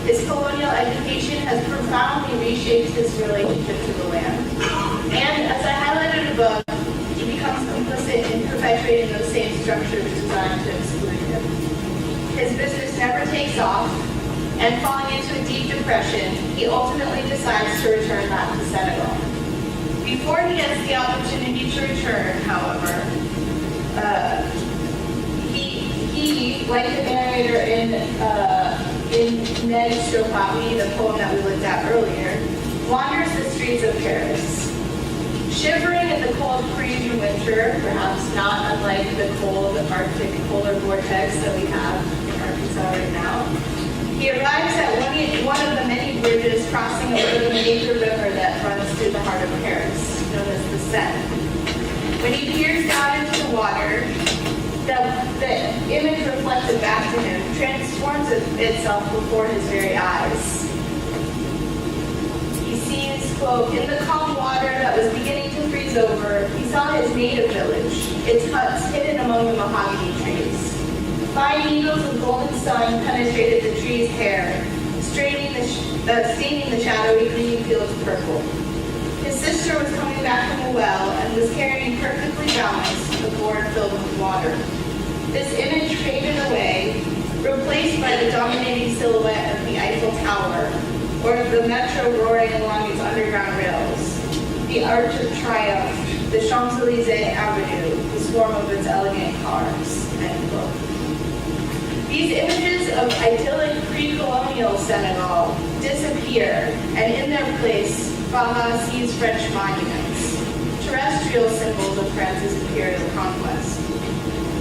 His colonial education has profoundly reshaped his relationship to the land. And as I highlighted above, he becomes complicit in perpetuating those same structures designed to exclude him. His business never takes off, and falling into a deep depression, he ultimately decides to return back to Senegal. Before he gets the opportunity to return, however, he, like the narrator in Ned Stropapi, the poem that we looked at earlier, wanders the streets of Paris. Shivering in the cold Parisian winter, perhaps not unlike the cold Arctic polar vortex that we have in Arkansas right now, he arrives at one of the many bridges crossing over the major river that runs through the heart of Paris, known as the Seine. When he peers down into the water, the image reflected back to him transforms itself before his very eyes. He sees, quote, "In the calm water that was beginning to freeze over, he saw his native village, its huts hidden among the mahogany trees. Fine needles of golden sun penetrated the tree's hair, staining the shadowy green fields purple. His sister was coming back from a well and was carrying perfectly balanced a gourd filled with water. This image faded away, replaced by the dominating silhouette of the Eiffel Tower, or of the metro roaring along its underground rails, the Arch of Triumph, the Champs-Élysées Avenue, the swarm of its elegant cars, end quote. These images of idyllic pre-colonial Senegal disappear, and in their place, Faha sees French monuments, terrestrial symbols of France's imperial conquest.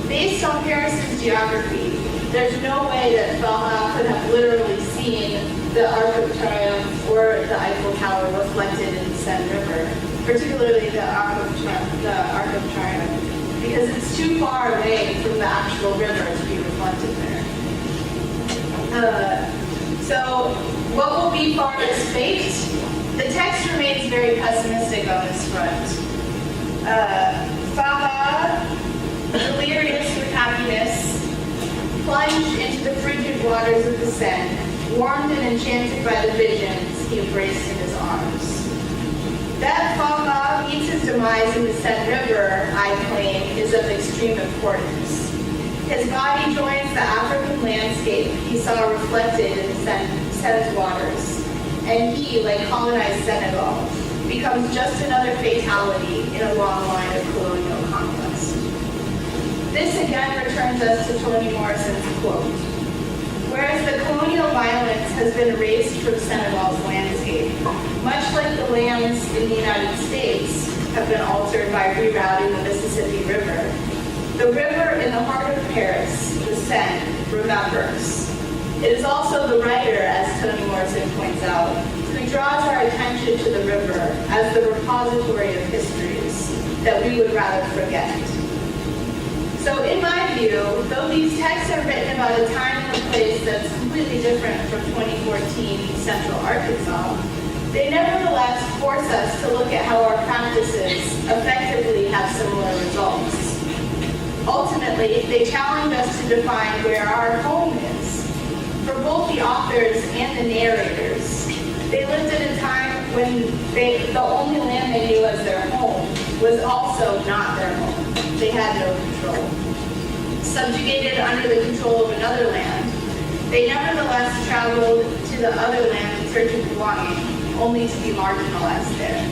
Based on Paris's geography, there's no way that Faha could have literally seen the Arc of Triumph or the Eiffel Tower reflected in the Seine River, particularly the Arc of Triumph, because it's too far away from the actual river to be reflected there. So what will be far as faked? The text remains very pessimistic on this front. Faha, delirious with happiness, plunged into the frigid waters of the Seine, warmed and enchanted by the visions he embraced in his arms. That Faha meets his demise in the Seine River, I claim, is of extreme importance. His body joins the African landscape he saw reflected in the Seine's waters, and he, like colonized Senegal, becomes just another fatality in a long line of colonial conquest. This again returns us to Toni Morrison's quote. Whereas the colonial violence has been erased from Senegal's landscape, much like the lands in the United States have been altered by rerouting the Mississippi River, the river in the heart of Paris, the Seine, remembers. It is also the writer, as Toni Morrison points out, who draws our attention to the river as the repository of histories that we would rather forget. So in my view, though these texts are written about a time and a place that's completely different from 2014 Central Arkansas, they nevertheless force us to look at how our practices effectively have similar results. Ultimately, they challenge us to define where our home is. For both the authors and the narrators, they lived at a time when the only land they knew as their home was also not their home. They had no control. Subjugated under the control of another land, they nevertheless traveled to the other land in search of belonging, only to be marginalized there.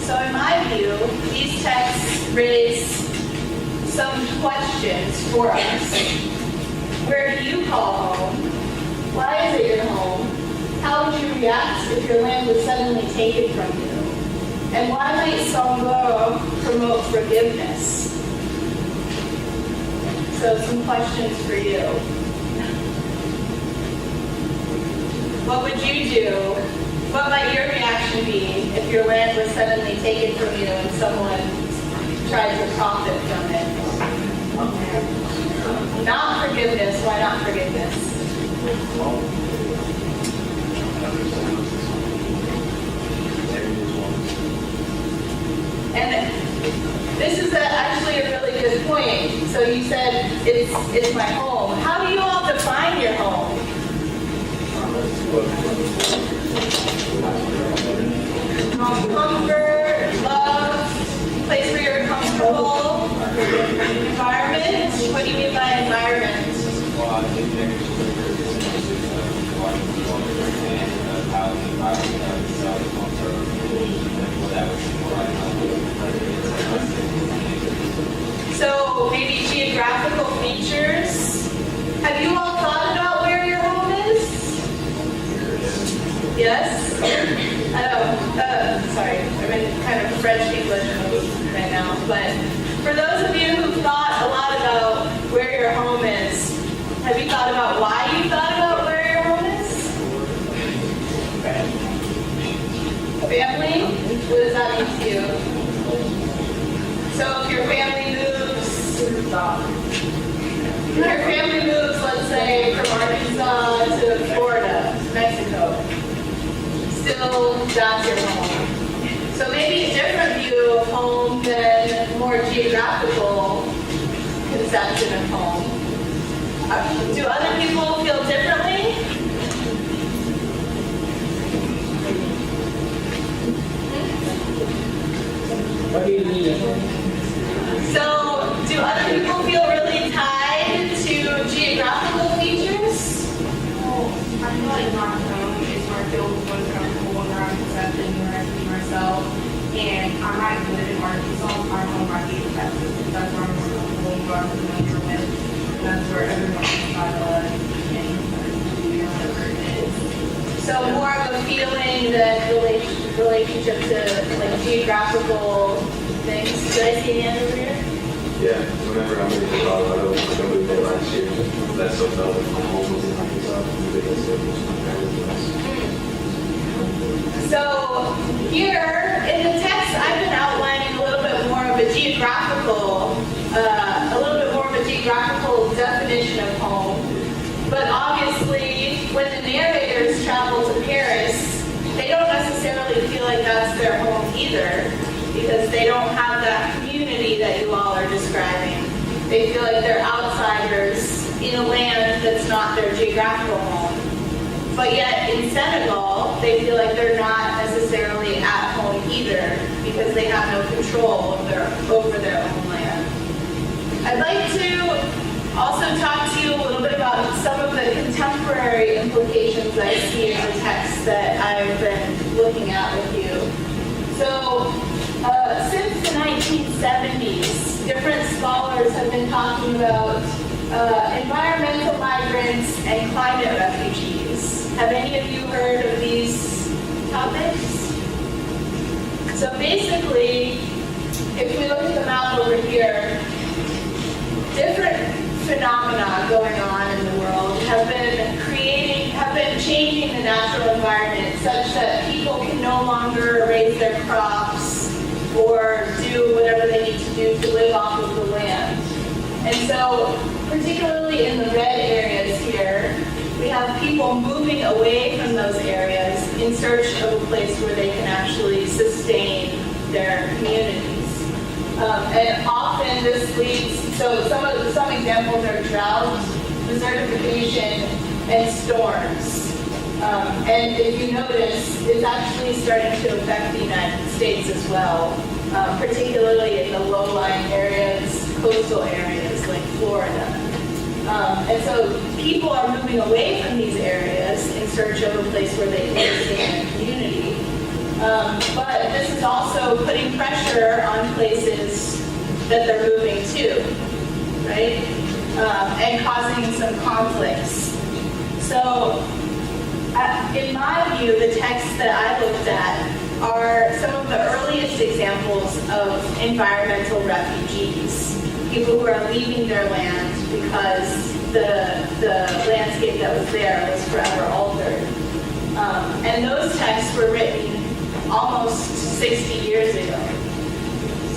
So in my view, these texts raise some questions for us. Where do you call home? Why is it your home? How would you react if your land was suddenly taken from you? And why might Sangor promote forgiveness? So some questions for you. What would you do? What might your reaction be if your land was suddenly taken from you and someone tried to profit from it? Not forgiveness. Why not forgiveness? And this is actually a really good point. So you said it's my home. How do you all define your home? Comfort, love, place where you're comfortable, environment. What do you mean by environment? So maybe geographical features. Have you all thought about where your home is? Yes? Sorry, I'm in kind of French English mode right now. But for those of you who've thought a lot about where your home is, have you thought about why you thought about where your home is? Family? What does that mean to you? So if your family moves, let's say, from Arkansas to Florida, Mexico, still that's your home. So maybe a different view of home than more geographical conception of home. Do other people feel differently? What do you mean? So, do other people feel really tied to geographical features? Well, I feel like my home is where I feel most comfortable and where I'm accepted and where I see myself. And I might live in Arkansas, my home might be in Texas. That's where people are familiar with. That's where everyone's style and whatever it is. So more of a feeling than relationship to like geographical things. Did I see an over here? Yeah, whenever I'm in Colorado, I moved there last year. That's so felt like my home was in Arkansas. So here in the text, I've been outlining a little bit more of a geographical definition of home. But obviously, when the narrators travel to Paris, they don't necessarily feel like that's their home either, because they don't have that community that you all are describing. They feel like they're outsiders in a land that's not their geographical home. But yet in Senegal, they feel like they're not necessarily at home either, because they have no control over their own land. I'd like to also talk to you a little bit about some of the contemporary implications I see in the text that I've been looking at with you. So, since the 1970s, different scholars have been talking about environmental migrants and climate refugees. Have any of you heard of these topics? So basically, if we look at the map over here, different phenomena going on in the world have been changing the natural environment such that people can no longer raise their crops or do whatever they need to do to live off of the land. And so, particularly in the red areas here, we have people moving away from those areas in search of a place where they can actually sustain their communities. And often this leads, so some examples are drought, desertification, and storms. And if you notice, it's actually starting to affect the United States as well, particularly in the low-lying areas, coastal areas like Florida. And so people are moving away from these areas in search of a place where they can sustain their community. But this is also putting pressure on places that they're moving to, right? And causing some conflicts. So, in my view, the texts that I looked at are some of the earliest examples of environmental refugees, people who are leaving their land because the landscape that was there was forever altered. And those texts were written almost 60 years ago.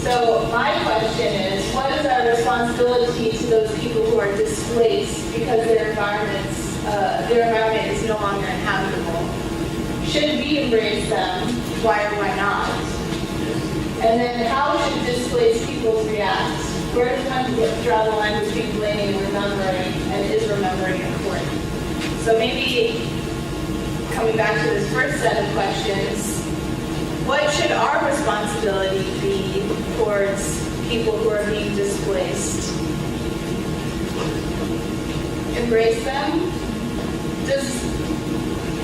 So my question is, what is our responsibility to those people who are displaced because their environment is no longer inhabitable? Should we embrace them? Why or why not? And then how should displaced peoples react? Where does one draw the line between blaming and remembering, and is remembering important? So maybe coming back to this first set of questions, what should our responsibility be towards people who are being displaced? Embrace them?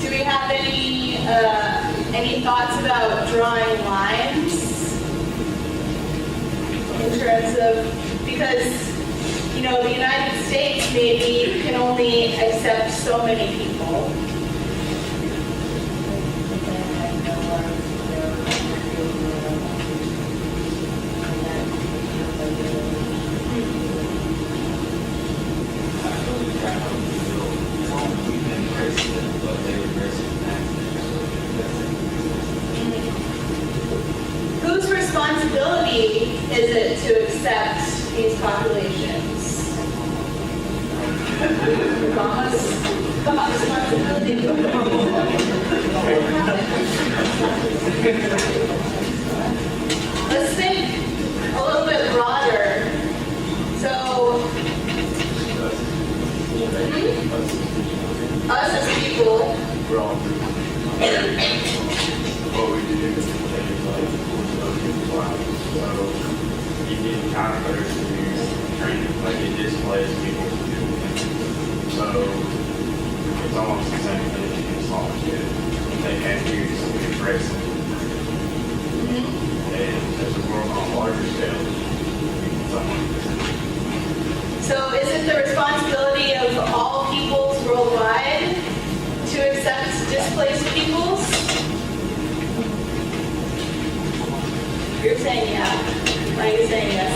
Do we have any thoughts about drawing lines in terms of, because the United States maybe can only accept so many people. Whose responsibility is it to accept these populations? Obama's responsibility. Let's think a little bit broader. So, us as people, What we do is things like other people's lives. So you get counselors to train, like it displays people. So it's almost the same thing as you saw kids. They have to embrace it. And as a world on a larger scale, someone So is it the responsibility of all peoples worldwide to accept displaced peoples? You're saying yeah. Why are you saying yes?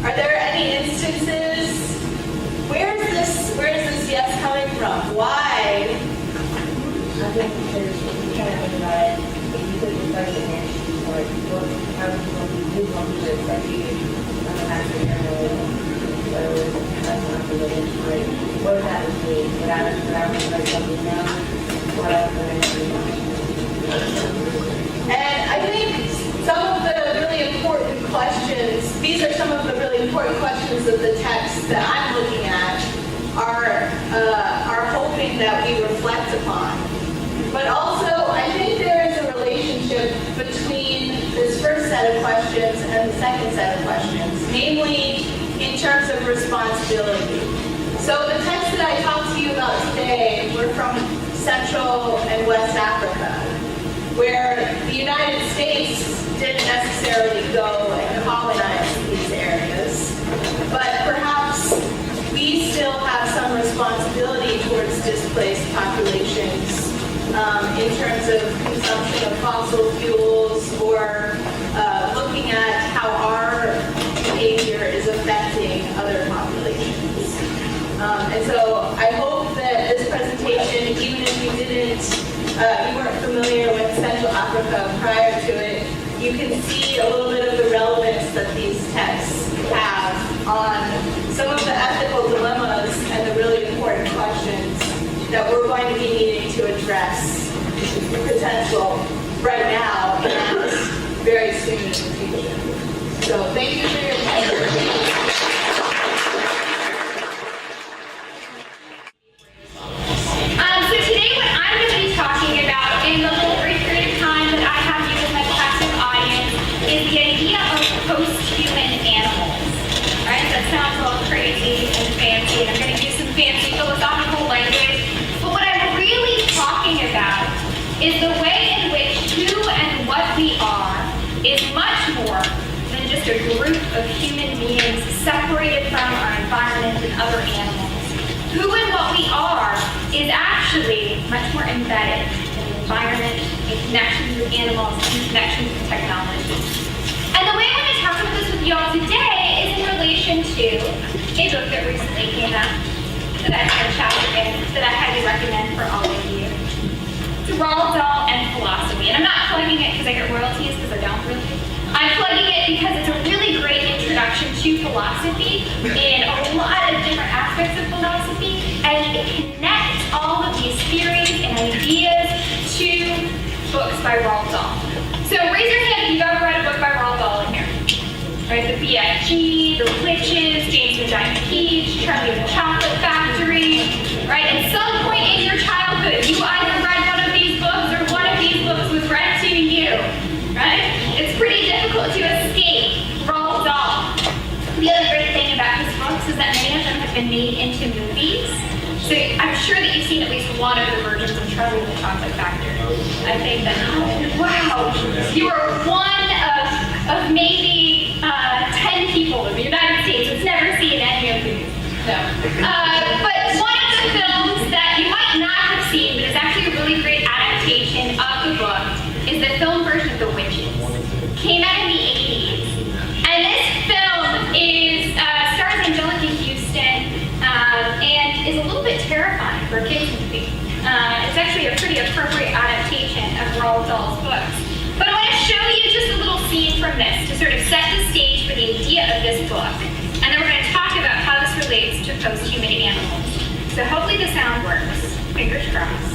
Are there any instances? Where is this yes coming from? Why? I think there's kind of think about it. If you put yourself in there, like what how are you going to do something to accept you on the back of your head? So that's not the way it's like what does that mean? Would I like something now? What else would I do? And I think some of the really important questions, these are some of the really important questions of the text that I'm looking at are hoping that we reflect upon. But also, I think there is a relationship between this first set of questions and the second set of questions, namely in terms of responsibility. So the texts that I talked to you about today were from Central and West Africa, where the United States didn't necessarily go and colonize these areas, but perhaps we still have some responsibility towards displaced populations in terms of consumption of fossil fuels or looking at how our behavior is affecting other populations. And so I hope that this presentation, even if you weren't familiar with Central Africa prior to it, you can see a little bit of the relevance that these texts have on some of the ethical dilemmas and the really important questions that we're going to be needing to address potential right now and very soon in the future. So thank you for your time. So today what I'm going to be talking about in the little brief period of time that I have you with my passive audience is the idea of post-human animals. Alright, that sounds all crazy and fancy, and I'm going to use some fancy philosophical language, but what I'm really talking about is the way in which who and what we are is much more than just a group of human beings separated from our environment and other animals. Who and what we are is actually much more embedded in the environment, in connections with animals, in connections with technology. And the way I want to talk about this with you all today is in relation to a book that recently came out that I have a chapter in that I highly recommend for all of you. It's Roald Dahl and Philosophy. And I'm not plugging it because I get royalties, because I don't really. I'm plugging it because it's a really great introduction to philosophy in a lot of different aspects of philosophy, and it connects all of these theories and ideas to books by Roald Dahl. So raise your hand if you've ever read a book by Roald Dahl in here. Right, the BFG, The Witches, James the Giant Peach, Charlie and the Chocolate Factory. Right, at some point in your childhood, you either read one of these books or one of these books was read to you. Right? It's pretty difficult to escape Roald Dahl. The other great thing about his books is that many of them have been made into movies. So I'm sure that you've seen at least one of the versions of Charlie and the Chocolate Factory. I think that, wow, you are one of maybe 10 people in the United States that's never seen any of these. No. But one of the films that you might not have seen, but is actually a really great adaptation of the book, is the film version of The Witches. Came out in the 80s. And this film stars Angelica Houston and is a little bit terrifying for a kids movie. It's actually a pretty appropriate adaptation of Roald Dahl's books. But I want to show you just a little scene from this to sort of set the stage for the idea of this book. And then we're going to talk about how this relates to post-human animals. So hopefully the sound works. Fingers crossed.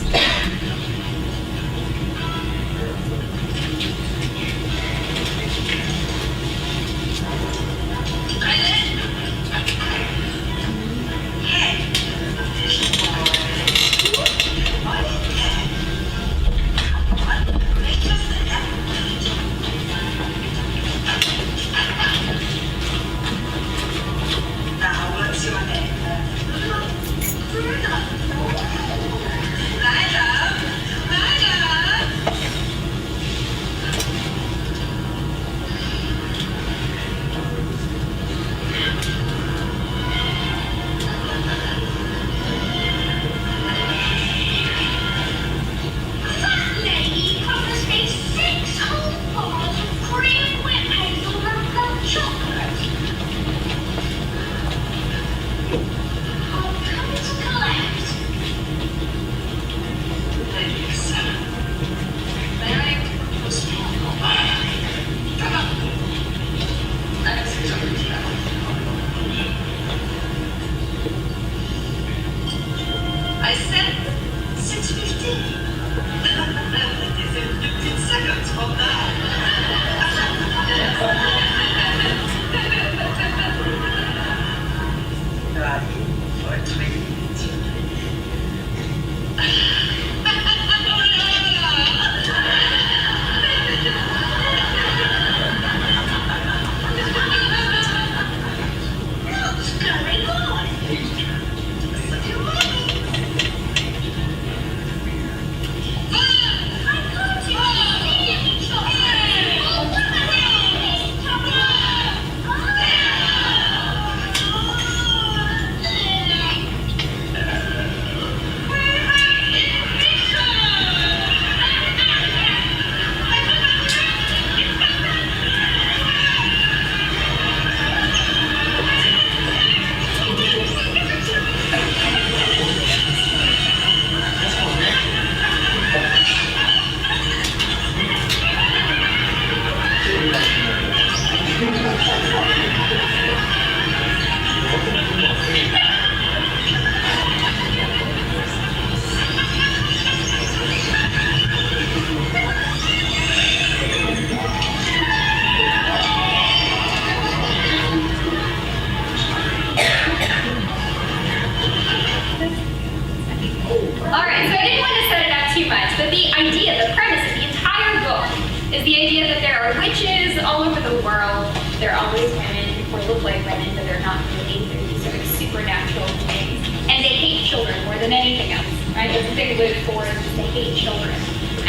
idea that there are witches all over the world. They're always women or look like women, but they're not really. They're these sort of supernatural beings. And they hate children more than anything else, right? That's what they live for, is just they hate children.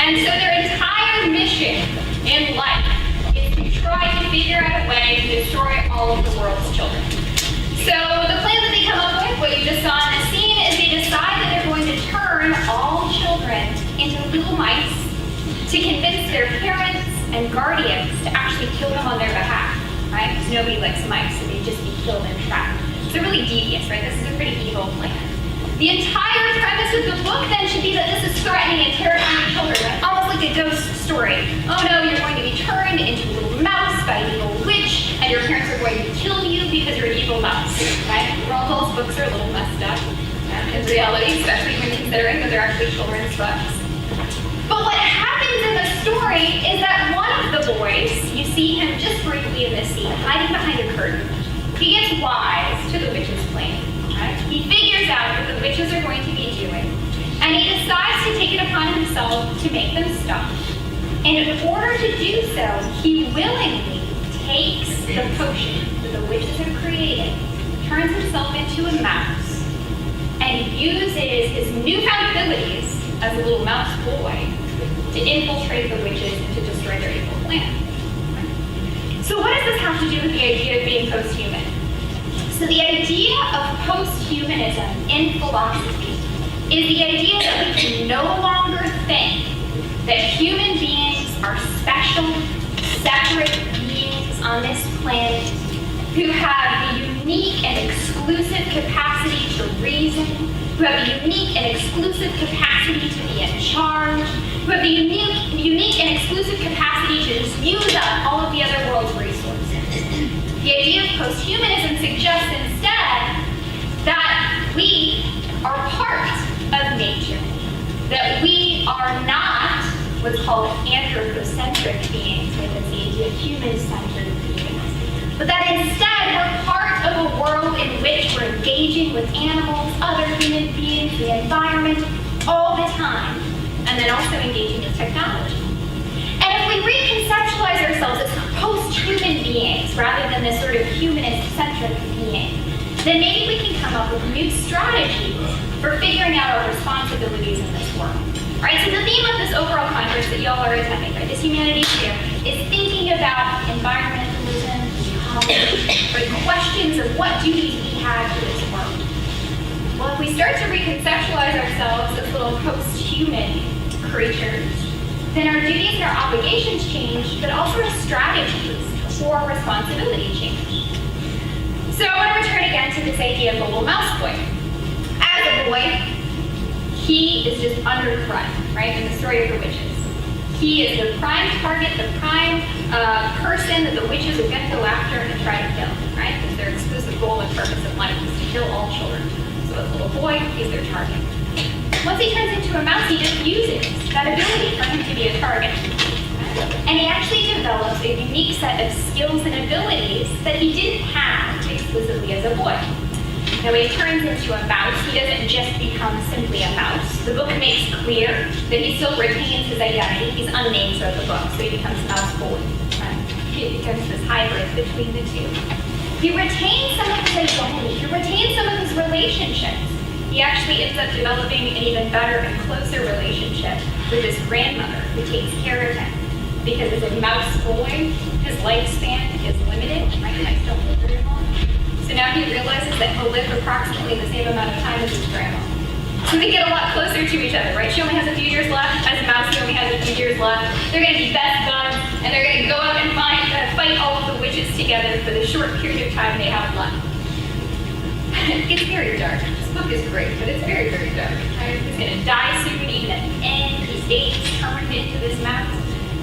And so their entire mission in life is to try to figure out a way to destroy all of the world's children. So the plan that they come up with, what you just saw in the scene, is they decide that they're going to turn all children into little mice to convince their parents and guardians to actually kill them on their behalf, right? Because nobody likes mice, so they'd just be killed and trapped. So really devious, right? This is a pretty evil plan. The entire premise of the book then should be that this is threatening and terrifying children, right? Almost like a ghost story. Oh no, you're going to be turned into a little mouse by an evil witch, and your parents are going to kill you because you're an evil mouse, right? All those books are a little messed up in reality, especially when considering that they're actually children's books. But what happens in the story is that one of the boys, you see him just briefly in this scene, hiding behind a curtain. He gets wise to the witch's plan. Right? He figures out what the witches are going to be doing, and he decides to take it upon himself to make them stop. And in order to do so, he willingly takes the potion that the witches have created, turns himself into a mouse, and uses his newfound abilities as a little mouse boy to infiltrate the witches and to destroy their evil plan. So what does this have to do with the idea of being post-human? So the idea of post-humanism in philosophy is the idea that we can no longer think that human beings are special, separate beings on this planet who have the unique and exclusive capacity to reason, who have the unique and exclusive capacity to be in charge, who have the unique and exclusive capacity to just use up all of the other world's resources. The idea of post-humanism suggests instead that we are part of nature, that we are not what's called anthropocentric beings, right? That's the idea of human-centered beings, but that instead we're part of a world in which we're engaging with animals, other human beings, the environment, all the time, and then also engaging with technology. And if we reconceptualize ourselves as post-human beings rather than this sort of humanist-centric being, then maybe we can come up with new strategies for figuring out our responsibilities in this world. Right? So the theme of this overall conference that y'all are attending, right, this Humanities Fair, is thinking about environmentalism, ecology, right, questions of what duties we have to this world. Well, if we start to reconceptualize ourselves as little post-human creatures, then our duties and our obligations change, but also our strategies for responsibility change. So I want to return again to this idea of the little mouse boy. As a boy, he is just under threat, right, in the story of the witches. He is the prime target, the prime person that the witches are going to go after and try to kill, right? Because their exclusive goal and purpose in life is to kill all children. So as a little boy, he's their target. Once he turns into a mouse, he just uses that ability for him to be a target. And he actually develops a unique set of skills and abilities that he didn't have exclusively as a boy. Now, when he turns into a mouse, he doesn't just become simply a mouse. The book makes clear that he still retains his identity. He's unnamed throughout the book, so he becomes Mouse Boy. Right? He becomes this hybrid between the two. He retains some of his identity. He retains some of his relationships. He actually ends up developing an even better and closer relationship with his grandmother, who takes care of him. Because as a mouse boy, his lifespan is limited. Right? Mice don't live very long. So now he realizes that he'll live approximately the same amount of time as his grandma. So they get a lot closer to each other, right? She only has a few years left. As a mouse, he only has a few years left. They're going to be best buds, and they're going to go out and fight all of the witches together for the short period of time they have left. It's very dark. This book is great, but it's very, very dark. Right? He's going to die soon, even at the end. He stays turned into this mouse.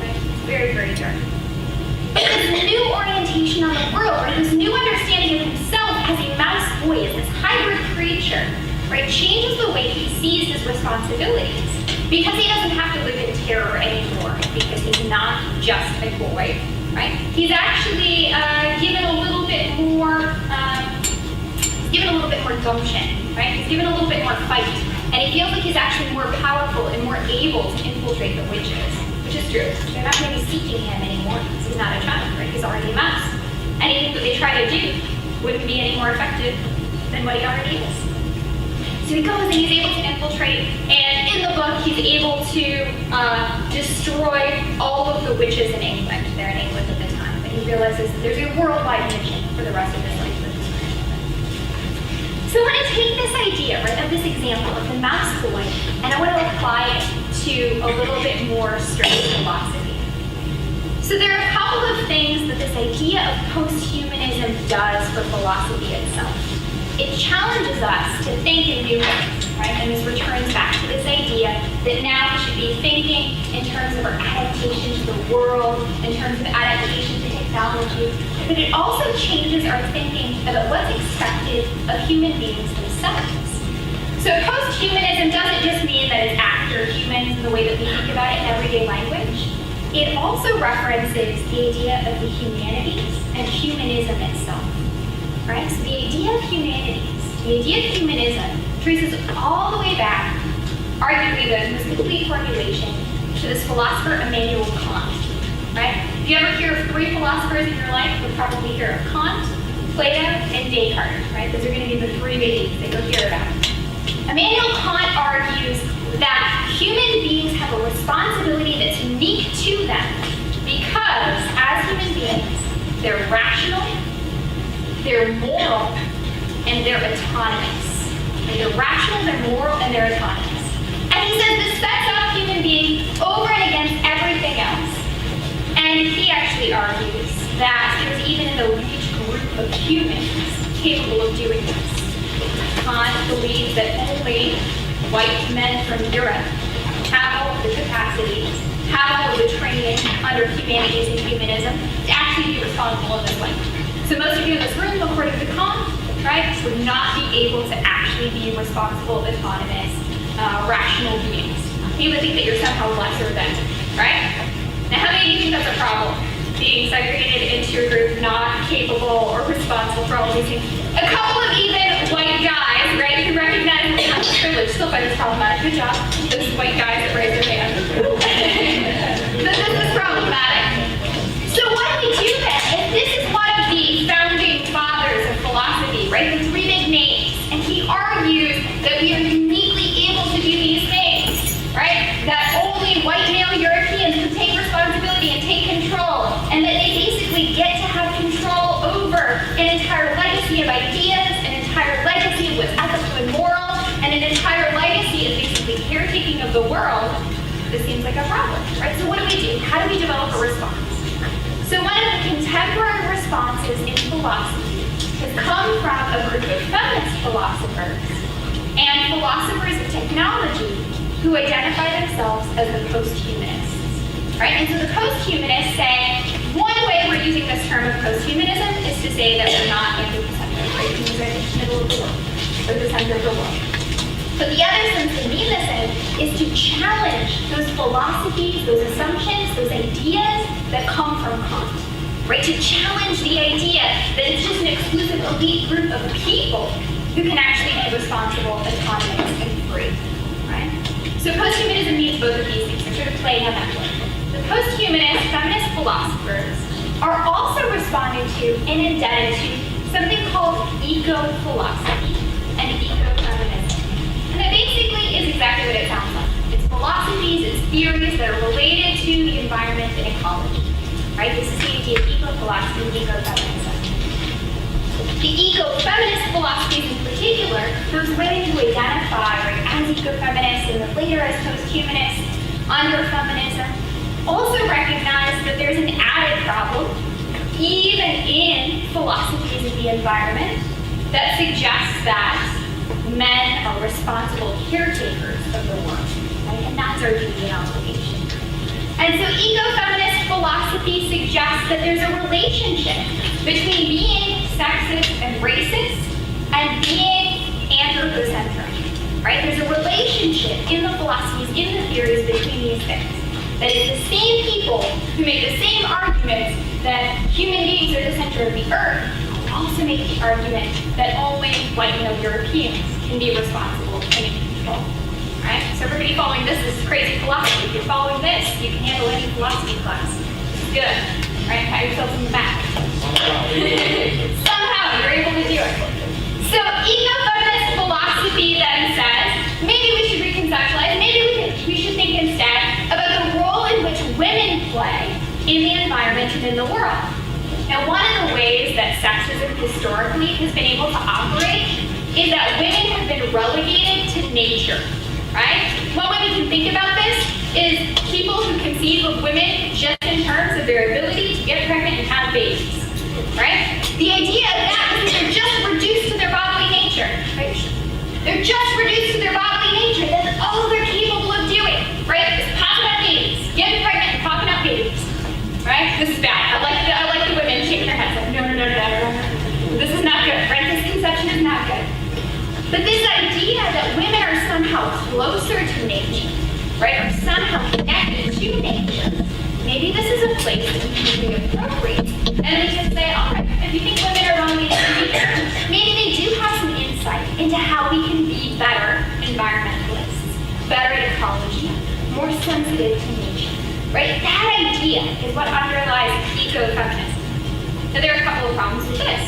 Right? It's very, very dark. But this new orientation on the world, or this new understanding of himself as a mouse boy, as this hybrid creature, right, changes the way he sees his responsibilities. Because he doesn't have to live in terror anymore, because he's not just a boy, right? He's actually given a little bit more gumption, right? He's given a little bit more fight, and he feels like he's actually more powerful and more able to infiltrate the witches, which which is true. They're not going to be seeking him anymore. He's not a child, right? He's already a mouse. Anything that they try to do wouldn't be any more effective than what he already is. So he goes and he's able to infiltrate, and in the book he's able to destroy all of the witches in England. They're in England at the time, but he realizes that there's a worldwide mission for the rest of his life. So I want to take this idea, right, of this example of the mouse boy, and I want to apply it to a little bit more strict philosophy. So there are a couple of things that this idea of post-humanism does for philosophy itself. It challenges us to think in new ways, right? And this returns back to this idea that now we should be thinking in terms of our adaptation to the world, in terms of adaptation to technology, but it also changes our thinking about what's expected of human beings themselves. So post-humanism doesn't just mean that it's after humans in the way that we think about it in everyday language. It also references the idea of the humanities and humanism itself. Right? So the idea of humanities, the idea of humanism, traces all the way back, arguably the most complete formulation, to this philosopher Immanuel Kant. Right? If you ever hear of 3 philosophers in your life, you'll probably hear of Kant, Plato, and Descartes. Right? Those are going to be the 3 biggies that you'll hear about. Immanuel Kant argues that human beings have a responsibility that's unique to them because, as human beings, they're rational, they're moral, and they're autonomous. And they're rational, they're moral, and they're autonomous. And he says this sets up human beings over and against everything else. And he actually argues that there's even an elite group of humans capable of doing this. Kant believes that only white men from Europe have all of the capacities, have all of the training under humanities and humanism to actually be responsible in this way. So most of you in this room, according to Kant, right, would not be able to actually be responsible, autonomous, rational beings. You would think that you're somehow lesser than, right? Now, how many of you think that's a problem? Being segregated into a group not capable or responsible for all of these things. A couple of even white guys, right, who recognize that they have privilege, still find this problematic. Good job, those white guys that raise their hand. This is problematic. So what do we do then? If this is one of the founding fathers of philosophy, right, the 3 big names, and he argues that we are uniquely able to do these things, right, that only white male Europeans can take responsibility and take control, and that they basically get to have control over an entire legacy of ideas, an entire legacy of what's ethical and moral, and an entire legacy of basically caretaking of the world. This seems like a problem, right? So what do we do? How do we develop a response? So one of the contemporary responses in philosophy has come from a group of feminist philosophers and philosophers of technology who identify themselves as the post-humanists, right? And so the post-humanists say, one way we're using this term of post-humanism is to say that we're not anthropocentric, right? Humans are in the middle of the world, or the center of the world. But the other sense they mean this in is to challenge those philosophies, those assumptions, those ideas that come from Kant, right? To challenge the idea that it's just an exclusive elite group of people who can actually be responsible, autonomous, and free, right? So post-humanism means both of these things. They're sort of playing on that one. The post-humanist feminist philosophers are also responding to and indebted to something called eco-philosophy and eco-feminism. And that basically is exactly what it sounds like. It's philosophies, it's theories that are related to the environment and ecology, right? This is the idea of eco-philosophy and eco-feminism. The eco-feminist philosophies in particular, those women who identify, right, as eco-feminists and then later as post-humanists under feminism, also recognize that there's an added problem, even in philosophies of the environment, that suggests that men are responsible caretakers of the world, right? And that's our duty and obligation. And so eco-feminist philosophy suggests that there's a relationship between being sexist and racist and being anthropocentric, right? There's a relationship in the philosophies, in the theories between these things. That it's the same people who make the same arguments that human beings are the center of the earth also make the argument that only white male Europeans can be responsible and in control, right? So everybody following this is crazy philosophy. If you're following this, you can handle any philosophy class. Good. All right, pat yourself on the back. Somehow you're able to do it. So eco-feminist philosophy then says, maybe we should reconceptualize, maybe we should think instead about the role in which women play in the environment and in the world. Now, one of the ways that sexism historically has been able to operate is that women have been relegated to nature, right? One way we can think about this is people who conceive of women just in terms of their ability to get pregnant and have babies, right? The idea of that is that they're just reduced to their bodily nature, right? They're just reduced to their bodily nature. That's all they're capable of doing, right? Is popping out babies, getting pregnant and popping out babies, right? This is bad. I like the women shaking their heads like, no. This is not good, right? This conception is not good. But this idea that women are somehow closer to nature, right, or somehow connected to nature, maybe this is a place that we can be appropriate. And we can say, all right, if you think women are relegated to nature, maybe they do have some insight into how we can be better environmentalists, better at ecology, more sensitive to nature, right? That idea is what underlies ecofeminism. Now, there are a couple of problems with this.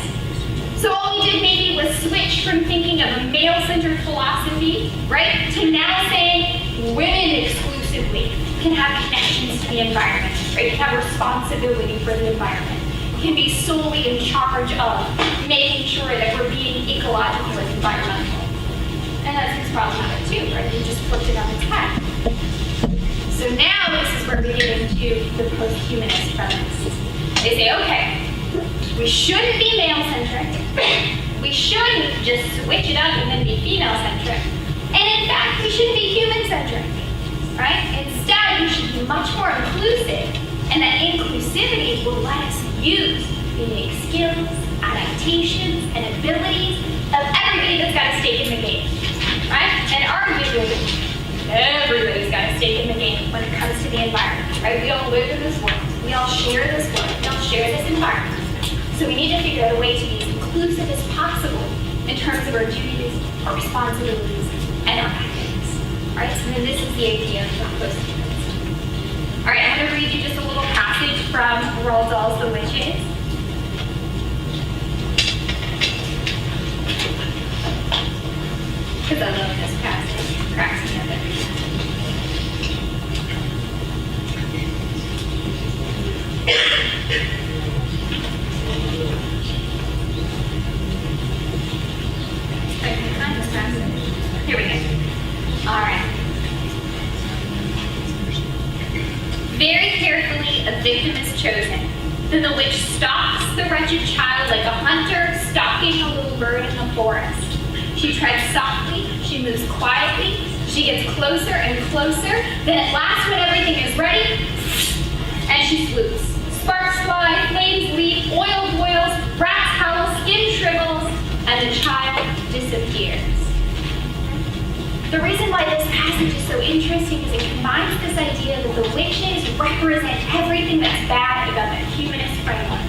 So all we did maybe was switch from thinking of a male-centered philosophy, right, to now saying women exclusively can have connections to the environment, right, can have responsibility for the environment, can be solely in charge of making sure that we're being ecological and environmental. And that seems problematic too, right? We just flipped it on its head. So now this is where we get into the post-humanist feminists. They say, okay, we shouldn't be male-centric. We shouldn't just switch it up and then be female-centric. And in fact, we shouldn't be human-centric, right? Instead, we should be much more inclusive, and that inclusivity will let us use the unique skills, adaptations, and abilities of everybody that's got a stake in the game, right? And arguably, everybody's got a stake in the game when it comes to the environment, right? We all live in this world. We all share this world. We all share this environment. So we need to figure out a way to be as inclusive as possible in terms of our duties, our responsibilities, and our ethics. All right, so then this is the idea of post-humanism. All right, I'm going to read you just a little passage from Roald Dahl's The Witches. Because I love this passage. It cracks me up every time. Here we go. All right. Very carefully, a victim is chosen. Then the witch stalks the wretched child like a hunter stalking a little bird in the forest. She treads softly, she moves quietly, she gets closer and closer. Then at last, when everything is ready, and she swoops. Sparks fly, flames leap, oil boils, rats howl, skin shrivels, and the child disappears. The reason why this passage is so interesting is it combines this idea that the witches represent everything that's bad about the humanist framework,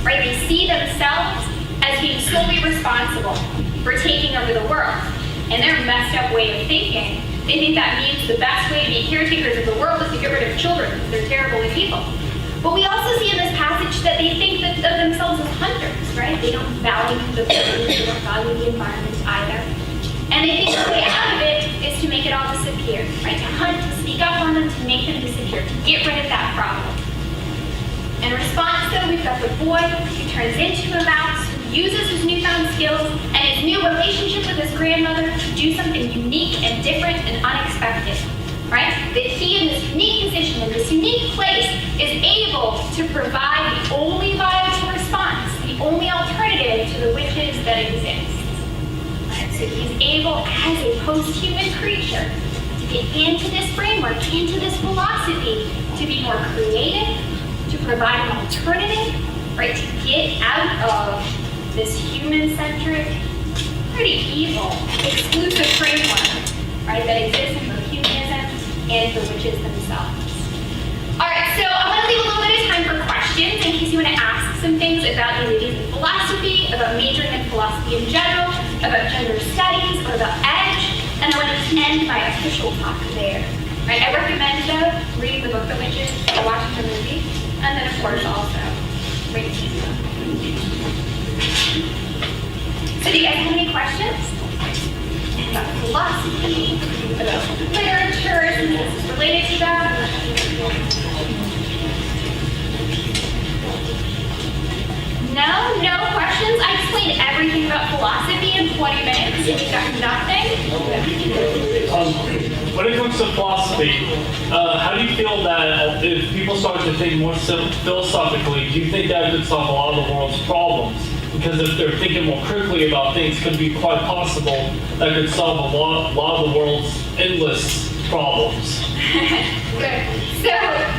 right? They see themselves as being solely responsible for taking over the world. In their messed up way of thinking, they think that means the best way to be caretakers of the world is to get rid of children because they're terrible and evil. But we also see in this passage that they think of themselves as hunters, right? They don't value the birds, they don't value the environment either. And they think the way out of it is to make it all disappear, right? To hunt, to speak up on them, to make them disappear, to get rid of that problem. In response, though, we've got the boy who turns into a mouse, who uses his newfound skills and his new relationship with his grandmother to do something unique and different and unexpected, right? That he, in this unique position, in this unique place, is able to provide the only viable response, the only alternative to the witches that exist. So he's able, as a post-human creature, to get into this framework, into this philosophy, to be more creative, to provide an alternative, right? To get out of this human-centric, pretty evil, exclusive framework, right, that exists in both humanism and the witches themselves. All right, so I want to leave a little bit of time for questions in case you want to ask some things about ladies in philosophy, about majoring in philosophy in general, about gender studies, or about EDGE. And I want to end my official talk there. Right? I recommend, though, reading the book The Witches or watching the movie, and then, of course, also reading the book. So do you guys have any questions? About philosophy, about literature, and what's related to that? No questions? I explained everything about philosophy in 20 minutes, and you got nothing? When it comes to philosophy, how do you feel that if people start to think more philosophically, do you think that could solve a lot of the world's problems? Because if they're thinking more critically about things, it could be quite possible that could solve a lot of the world's endless problems. Good. So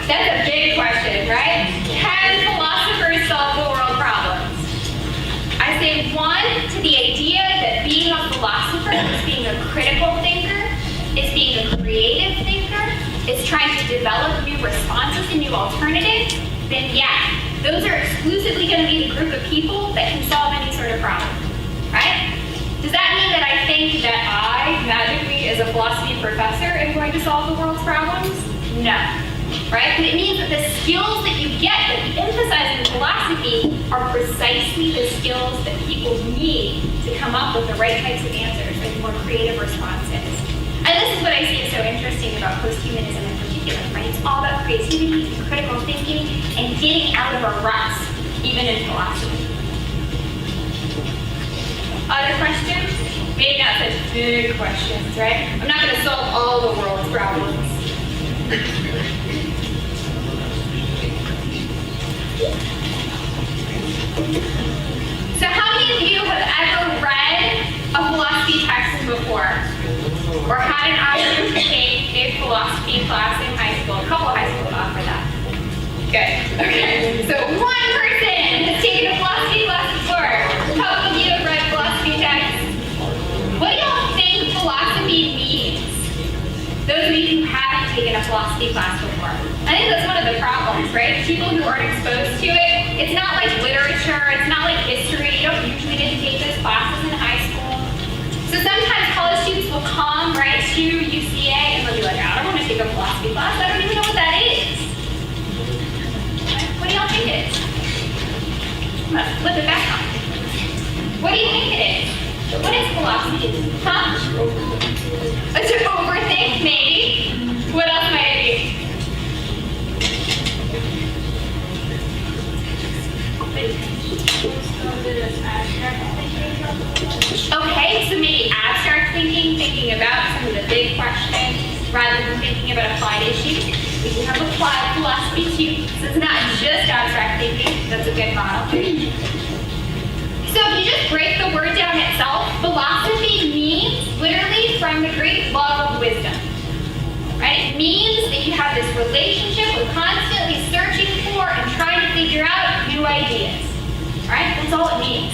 that's a big question, right? Can philosophers solve the world problems? I say one, to the idea that being a philosopher is being a critical thinker, is being a creative thinker, is trying to develop new responses and new alternatives, then yeah, those are exclusively going to be the group of people that can solve any sort of problem, right? Does that mean that I think that I, magically, as a philosophy professor, am going to solve the world's problems? No, right? But it means that the skills that you get, that we emphasize in philosophy, are precisely the skills that people need to come up with the right types of answers and more creative responses. And this is what I see as so interesting about post-humanism in particular, right? It's all about creativity and critical thinking and getting out of our ruts, even in philosophy. Other questions? Maybe not such big questions, right? I'm not going to solve all the world's problems. So how many of you have ever read a philosophy text before? Or had an opportunity to take a philosophy class in high school? A couple of high schools offer that. Good. Okay. So one person has taken a philosophy class before. A couple of you have read philosophy texts. What do y'all think philosophy means? Those of you who haven't taken a philosophy class before. I think that's one of the problems, right? People who aren't exposed to it, it's not like literature, it's not like history. You don't usually get to take those classes in high school. So sometimes college students will come, right, to UCA and they'll be like, I don't want to take a philosophy class. I don't even know what that is. What do y'all think it is? I'm going to flip it back on. What do you think it is? What is philosophy? Huh? To overthink, maybe. What else might it be? Okay, so maybe abstract thinking, thinking about some of the big questions, rather than thinking about applied issues. We can have applied philosophy too, so it's not just abstract thinking. That's a good model. So if you just break the word down itself, philosophy means, literally from the Greek, love of wisdom. Right? It means that you have this relationship with constantly searching for and trying to figure out new ideas. Right? That's all it means.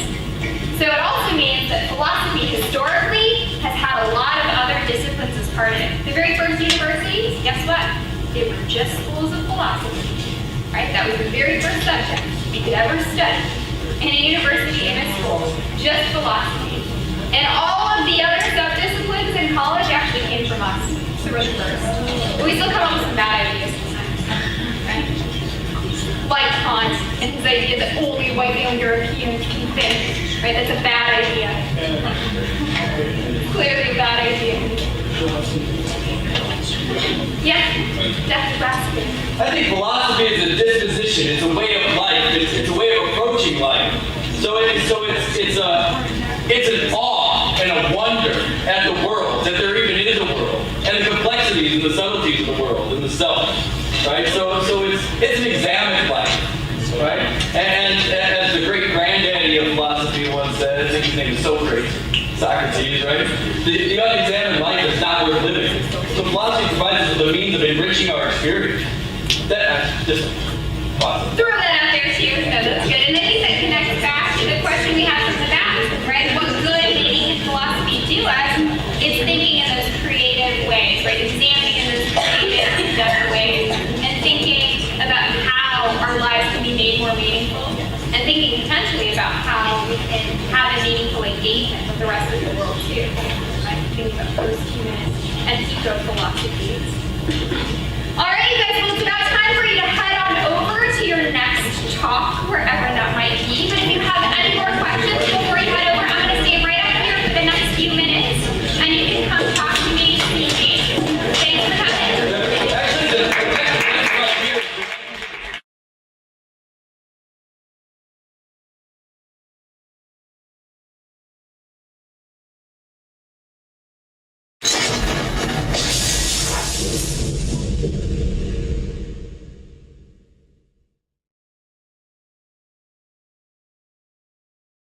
So it also means that philosophy historically has had a lot of other disciplines as part of it. The very first universities, guess what? They were just schools of philosophy. Right? That was the very first subject you could ever study in a university, in a school, just philosophy. And all of the other sub-disciplines in college actually came from us. So we're the first. But we still come up with some bad ideas sometimes. Right? Like Kant and his idea that only white young Europeans can think. Right? That's a bad idea. Clearly a bad idea. Yeah, Dr. Brasovan. I think philosophy is a disposition. It's a way of life. It's a way of approaching life. So it's an awe and a wonder at the world, that there even is a world, and the complexities and the subtleties of the world and the self. Right? So it's an examined life. Right? And as the great granddaddy of philosophy once said, I think his name is Socrates, right? The unexamined life is not worth living. So philosophy provides us with a means of enriching our experience. That's just awesome. Throw that out there too. No, that's good. And I think that connects back to the question we had from the back, right? What good maybe can philosophy do us? It's thinking in those creative ways, right? Examining in those creative, in-depth ways, and thinking about how our lives can be made more meaningful, and thinking potentially about how we can have a meaningful engagement with the rest of the world too. Right? anything but post-humanist and eco-philosophies. All right, you guys, well, it's about time for you to head on over to your next talk, wherever